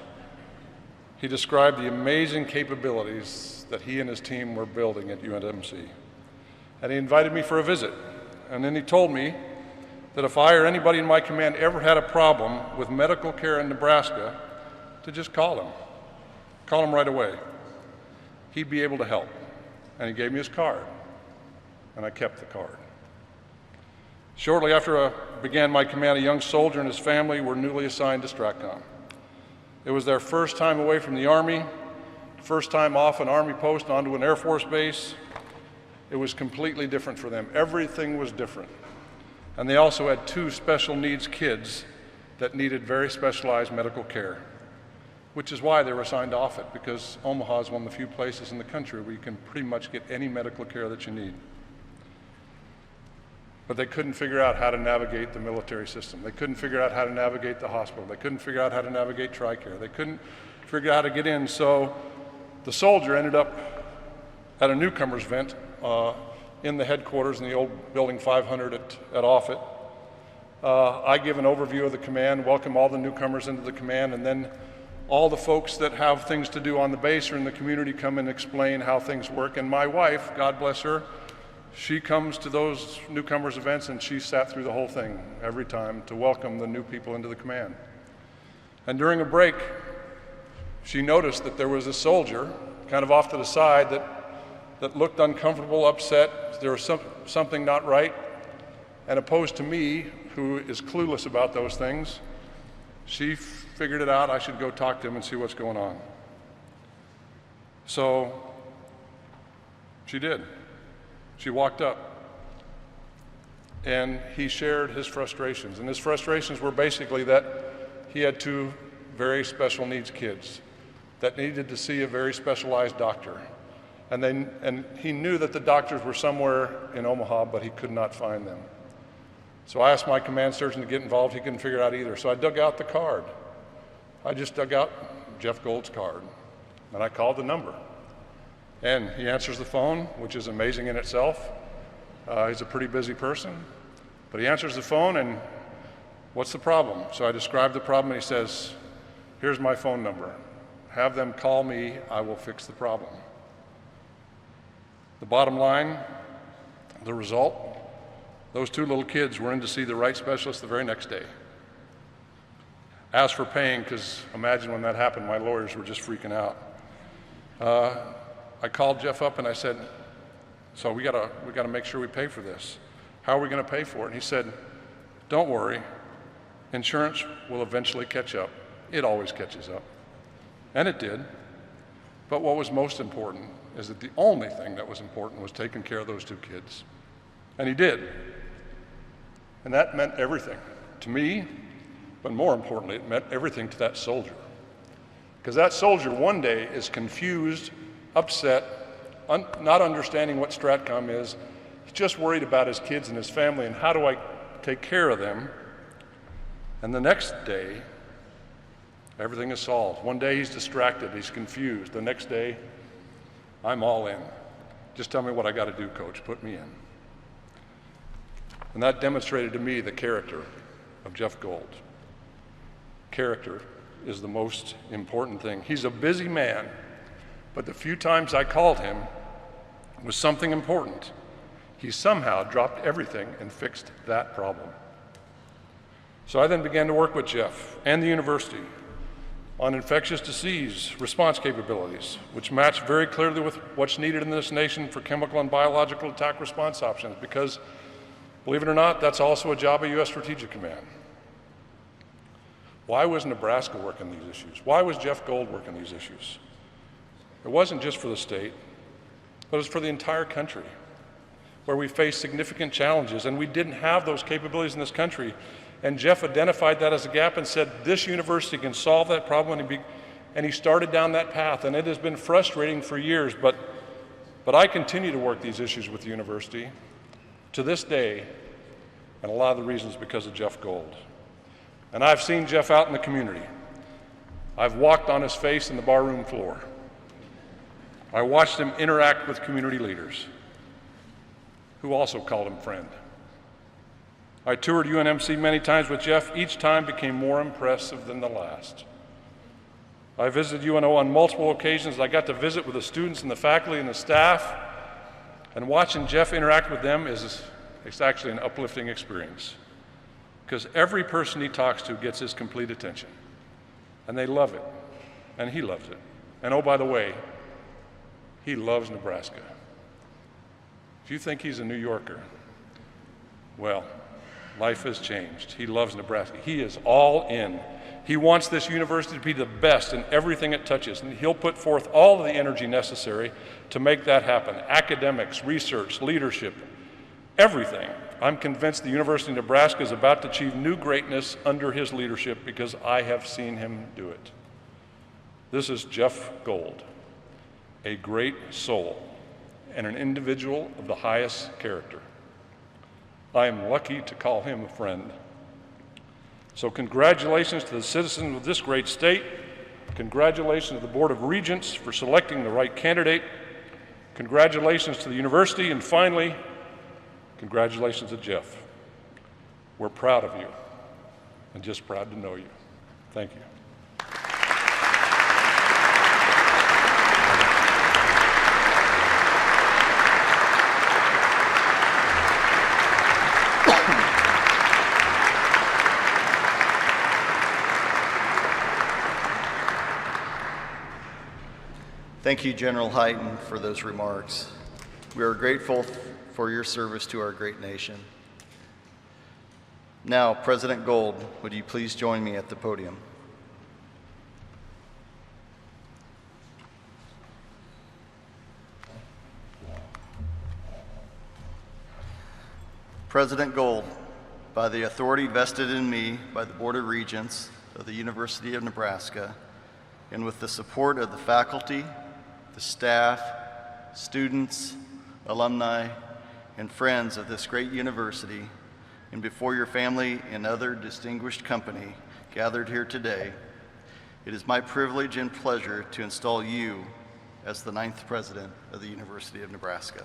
he described the amazing capabilities that he and his team were building at UNMC. And he invited me for a visit. And then he told me that if I or anybody in my command ever had a problem with medical care in Nebraska, to just call him. Call him right away. He'd be able to help. And he gave me his card, and I kept the card. Shortly after I began my command, a young soldier and his family were newly assigned to STRATCOM. It was their first time away from the Army, first time off an Army post onto an Air Force base. It was completely different for them. Everything was different. And they also had 2 special needs kids that needed very specialized medical care, which is why they were assigned to Offutt, because Omaha is one of the few places in the country where you can pretty much get any medical care that you need. But they couldn't figure out how to navigate the military system. They couldn't figure out how to navigate the hospital. They couldn't figure out how to navigate TRICARE. They couldn't figure out how to get in. So the soldier ended up at a newcomer's vent in the headquarters in the old Building 500 at Offutt. I give an overview of the command, welcome all the newcomers into the command, and then all the folks that have things to do on the base or in the community come and explain how things work. And my wife, God bless her, she comes to those newcomers events and she sat through the whole thing every time to welcome the new people into the command. And during a break, she noticed that there was a soldier kind of off to the side that looked uncomfortable, upset. There was something not right. And opposed to me, who is clueless about those things, she figured it out. I should go talk to him and see what's going on. So she did. She walked up, and he shared his frustrations. And his frustrations were basically that he had 2 very special needs kids that needed to see a very specialized doctor. And he knew that the doctors were somewhere in Omaha, but he could not find them. So I asked my command surgeon to get involved. He couldn't figure it out either. So I dug out the card. I just dug out Jeff Gold's card, and I called the number. And he answers the phone, which is amazing in itself. He's a pretty busy person. But he answers the phone, and what's the problem? So I described the problem, and he says, here's my phone number. Have them call me. I will fix the problem. The bottom line, the result, those 2 little kids were in to see the right specialist the very next day. As for paying, because imagine when that happened, my lawyers were just freaking out. I called Jeff up and I said, so we gotta make sure we pay for this. How are we gonna pay for it? And he said, don't worry, insurance will eventually catch up. It always catches up. And it did. But what was most important is that the only thing that was important was taking care of those 2 kids. And he did. And that meant everything to me, but more importantly, it meant everything to that soldier. Because that soldier one day is confused, upset, not understanding what STRATCOM is. He's just worried about his kids and his family and how do I take care of them. And the next day, everything is solved. One day he's distracted, he's confused. The next day, I'm all in. Just tell me what I got to do, Coach. Put me in. And that demonstrated to me the character of Jeff Gold. Character is the most important thing. He's a busy man, but the few times I called him was something important. He somehow dropped everything and fixed that problem. So I then began to work with Jeff and the university on infectious disease response capabilities, which match very clearly with what's needed in this nation for chemical and biological attack response options, because, believe it or not, that's also a job of U.S. Strategic Command. Why was Nebraska working these issues? Why was Jeff Gold working these issues? It wasn't just for the state, but it was for the entire country, where we faced significant challenges, and we didn't have those capabilities in this country. And Jeff identified that as a gap and said, this university can solve that problem, and he started down that path, and it has been frustrating for years, but I continue to work these issues with the university to this day, and a lot of the reasons because of Jeff Gold. And I've seen Jeff out in the community. I've walked on his face in the barroom floor. I watched him interact with community leaders who also called him friend. I toured UNMC many times with Jeff. Each time became more impressive than the last. I visited UNO on multiple occasions. I got to visit with the students and the faculty and the staff, and watching Jeff interact with them it's actually an uplifting experience, because every person he talks to gets his complete attention, and they love it, and he loves it. And oh, by the way, he loves Nebraska. If you think he's a New Yorker, well, life has changed. He loves Nebraska. He is all in. He wants this university to be the best in everything it touches, and he'll put forth all of the energy necessary to make that happen. Academics, research, leadership, everything. I'm convinced the University of Nebraska is about to achieve new greatness under his leadership, because I have seen him do it. This is Jeff Gold, a great soul and an individual of the highest character. I am lucky to call him a friend. So congratulations to the citizens of this great state. Congratulations to the Board of Regents for selecting the right candidate. Congratulations to the university. And finally, congratulations to Jeff. We're proud of you and just proud to know you. Thank you. Thank you, General Hyten, for those remarks. We are grateful for your service to our great nation. Now, President Gold, would you please join me at the podium? President Gold, by the authority vested in me by the Board of Regents of the University of Nebraska, and with the support of the faculty, the staff, students, alumni, and friends of this great university, and before your family and other distinguished company gathered here today, it is my privilege and pleasure to install you as the 9th President of the University of Nebraska.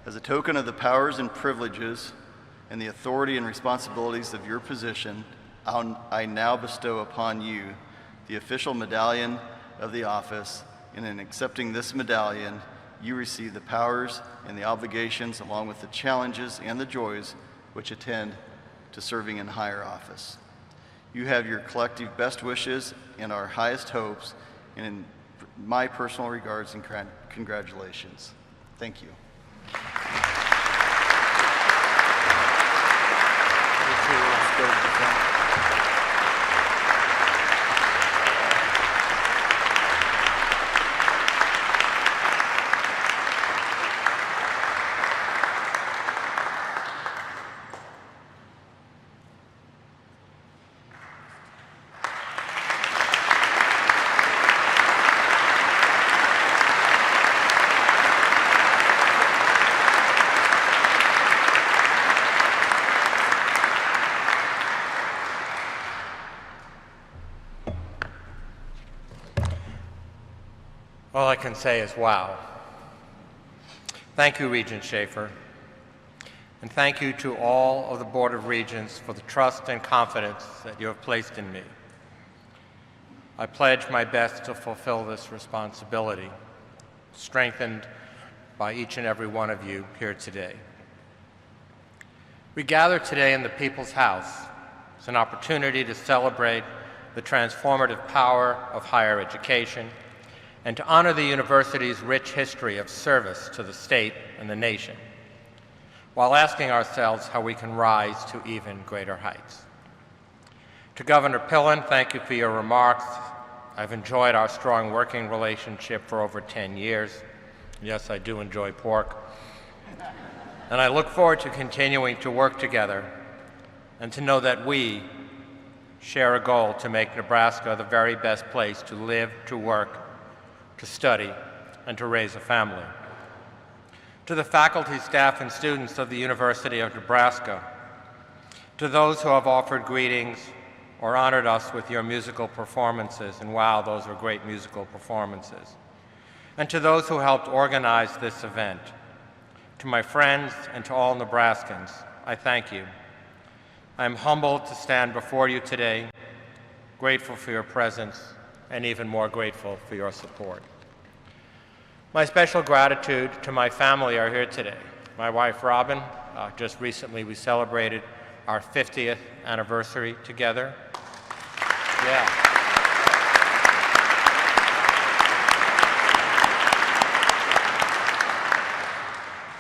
As a token of the powers and privileges and the authority and responsibilities of your position, I now bestow upon you the official medallion of the office, and in accepting this medallion, you receive the powers and the obligations along with the challenges and the joys which attend to serving in higher office. You have your collective best wishes and our highest hopes in My personal regards and congratulations. Thank you. All I can say is wow. Thank you, Regent Schafer, and thank you to all of the Board of Regents for the trust and confidence that you have placed in me. I pledge my best to fulfill this responsibility, strengthened by each and every one of you here today. We gather today in the People's House as an opportunity to celebrate the transformative power of higher education and to honor the university's rich history of service to the state and the nation, while asking ourselves how we can rise to even greater heights. To Governor Pillen, thank you for your remarks. I've enjoyed our strong working relationship for over 10 years. Yes, I do enjoy pork. And I look forward to continuing to work together and to know that we share a goal to make Nebraska the very best place to live, to work, to study, and to raise a family. To the faculty, staff, and students of the University of Nebraska, to those who have offered greetings or honored us with your musical performances, and wow, those were great musical performances, and to those who helped organize this event, to my friends and to all Nebraskans, I thank you. I am humbled to stand before you today, grateful for your presence, and even more grateful for your support. My special gratitude to my family are here today. My wife, Robin, just recently we celebrated our 50th anniversary together. Yeah.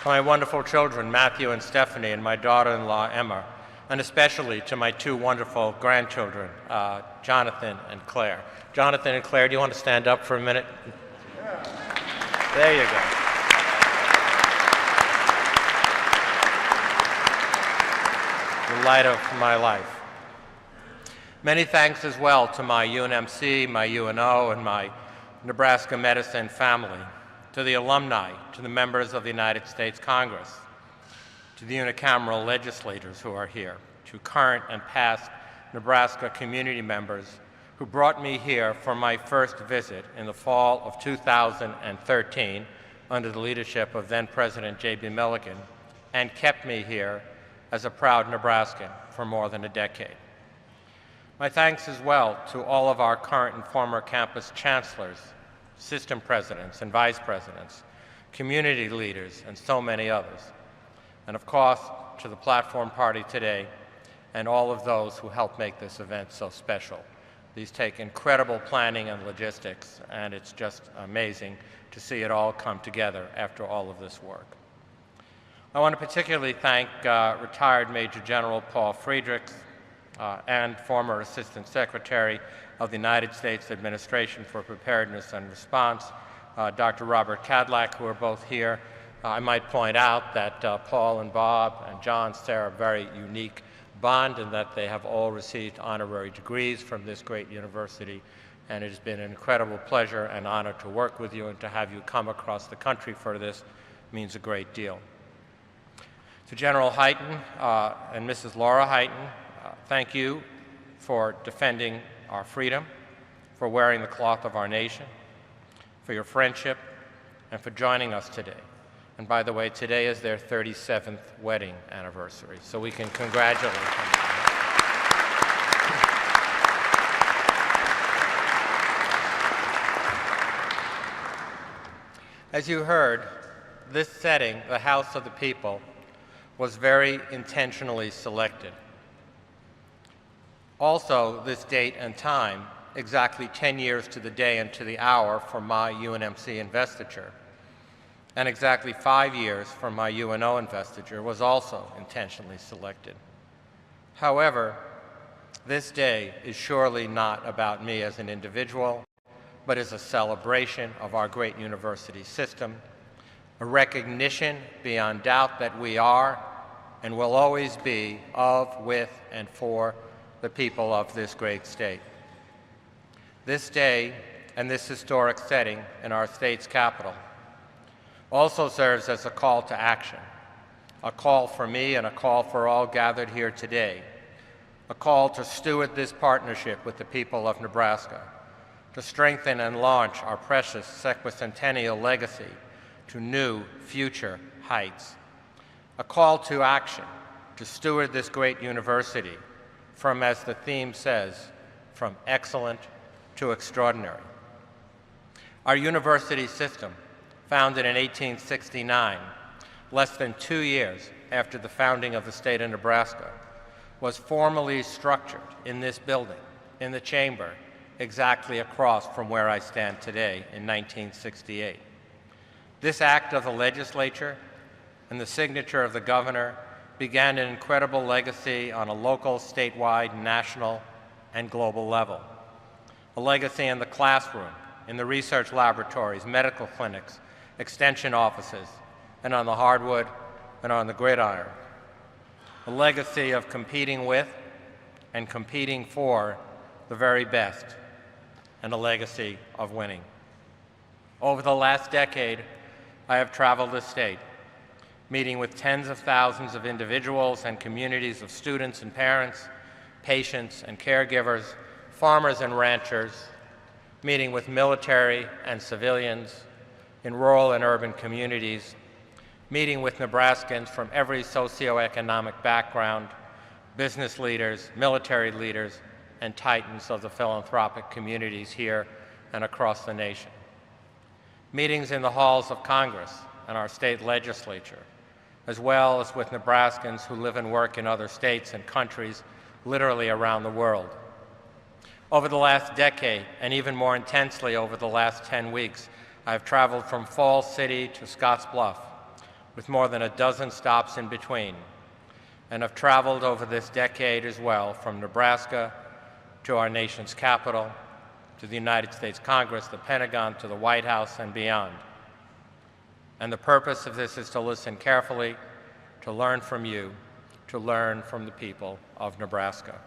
To my wonderful children, Matthew and Stephanie, and my daughter-in-law, Emma, and especially to my two wonderful grandchildren, Jonathan and Claire. Jonathan and Claire, do you want to stand up for a minute? There you go. The light of my life. Many thanks as well to my UNMC, my UNO, and my Nebraska Medicine family, to the alumni, to the members of the United States Congress, to the unicameral legislators who are here, to current and past Nebraska community members who brought me here for my first visit in the fall of 2013 under the leadership of then-President J.B. Milligan, and kept me here as a proud Nebraskan for more than a decade. My thanks as well to all of our current and former campus chancellors, system presidents and vice presidents, community leaders, and so many others. And of course, to the platform party today and all of those who helped make this event so special. These take incredible planning and logistics, and it's just amazing to see it all come together after all of this work. I want to particularly thank retired Major General Paul Friedrichs and former Assistant Secretary of the United States Administration for Preparedness and Response, Dr. Robert Cadillac, who are both here. I might point out that Paul and Bob and John share a very unique bond in that they have all received honorary degrees from this great university, and it has been an incredible pleasure and honor to work with you, and to have you come across the country for this means a great deal. To General Hyten and Mrs. Laura Hyten, thank you for defending our freedom, for wearing the cloth of our nation, for your friendship, and for joining us today. And by the way, today is their 37th wedding anniversary, so we can congratulate them. As you heard, this setting, the House of the People, was very intentionally selected. Also, this date and time exactly 10 years to the day and to the hour from my UNMC investiture, and exactly 5 years from my UNO investiture, was also intentionally selected. However, this day is surely not about me as an individual, but is a celebration of our great university system, a recognition beyond doubt that we are and will always be of, with, and for the people of this great state. This day and this historic setting in our state's capital also serves as a call to action, a call for me and a call for all gathered here today, a call to steward this partnership with the people of Nebraska, to strengthen and launch our precious sesquicentennial legacy to new future heights, a call to action to steward this great university from, as the theme says, from excellent to extraordinary. Our university system, founded in 1869, less than 2 years after the founding of the state of Nebraska, was formally structured in this building, in the chamber, exactly across from where I stand today in 1968. This act of the legislature and the signature of the governor began an incredible legacy on a local, statewide, national, and global level. A legacy in the classroom, in the research laboratories, medical clinics, extension offices, and on the hardwood and on the gridiron. A legacy of competing with and competing for the very best, and a legacy of winning. Over the last decade, I have traveled the state, meeting with tens of thousands of individuals and communities of students and parents, patients and caregivers, farmers and ranchers, meeting with military and civilians in rural and urban communities, meeting with Nebraskans from every socioeconomic background, business leaders, military leaders, and titans of the philanthropic communities here and across the nation. Meetings in the halls of Congress and our state legislature, as well as with Nebraskans who live and work in other states and countries literally around the world. Over the last decade, and even more intensely over the last 10 weeks, I've traveled from Falls City to Scottsbluff, with more than a dozen stops in between, and have traveled over this decade as well from Nebraska to our nation's capital, to the United States Congress, the Pentagon, to the White House, and beyond. And the purpose of this is to listen carefully, to learn from you, to learn from the people of Nebraska.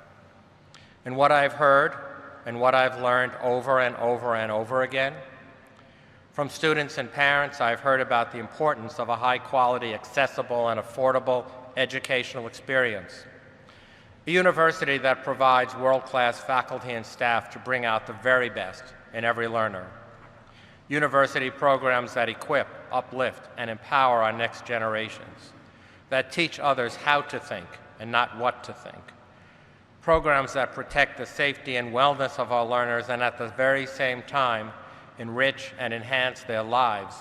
And what I've heard and what I've learned over and over and over again, from students and parents, I've heard about the importance of a high-quality, accessible, and affordable educational experience. A university that provides world-class faculty and staff to bring out the very best in every learner. University programs that equip, uplift, and empower our next generations, that teach others how to think and not what to think. Programs that protect the safety and wellness of our learners and at the very same time enrich and enhance their lives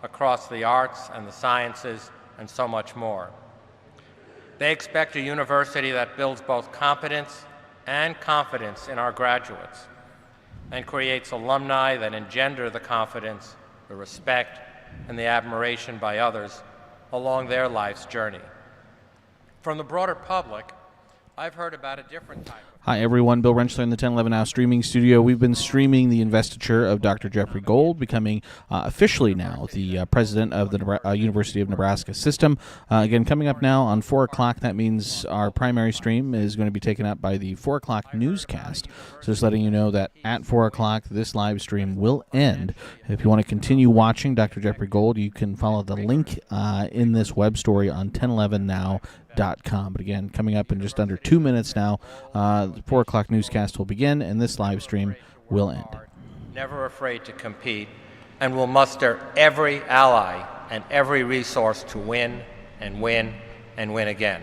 across the arts and the sciences and so much more. They expect a university that builds both competence and confidence in our graduates and creates alumni that engender the confidence, the respect, and the admiration by others along their life's journey. From the broader public, I've heard about a different type. Hi, everyone. Bill Rentschler in the 1011 Now streaming studio. We've been streaming the investiture of Dr. Jeffrey Gold, becoming officially now the president of the University of Nebraska system. Again, coming up now on 4 o'clock, that means our primary stream is going to be taken up by the 4 o'clock newscast. So just letting you know that at 4 o'clock, this live stream will end. If you want to continue watching Dr. Jeffrey Gold, you can follow the link in this web story on 1011now.com. But again, coming up in just under 2 minutes now, the 4 o'clock newscast will begin, and this live stream will end. Never afraid to compete, and will muster every ally and every resource to win and win and win again.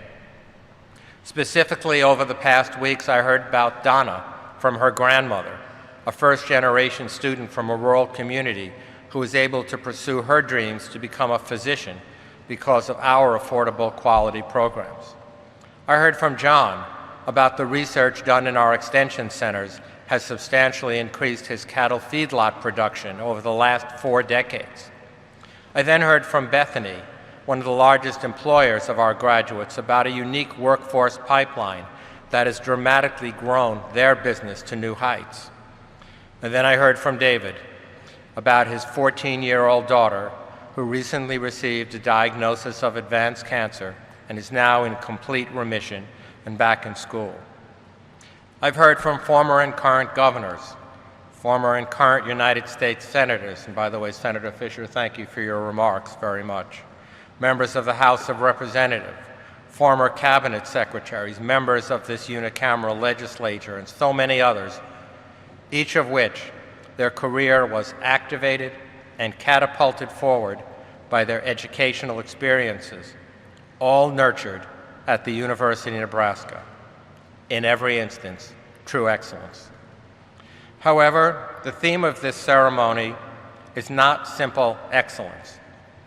Specifically, over the past weeks, I heard about Donna from her grandmother, a first-generation student from a rural community who was able to pursue her dreams to become a physician because of our affordable quality programs. I heard from John about the research done in our extension centers, has substantially increased his cattle feedlot production over the last 4 decades. I then heard from Bethany, one of the largest employers of our graduates, about a unique workforce pipeline that has dramatically grown their business to new heights. And then I heard from David about his 14-year-old daughter, who recently received a diagnosis of advanced cancer and is now in complete remission and back in school. I've heard from former and current governors, former and current United States senators, and by the way, Senator Fischer, thank you for your remarks very much, members of the House of Representatives, former cabinet secretaries, members of this unicameral legislature, and so many others, each of which their career was activated and catapulted forward by their educational experiences, all nurtured at the University of Nebraska. In every instance, true excellence. However, the theme of this ceremony is not simple excellence.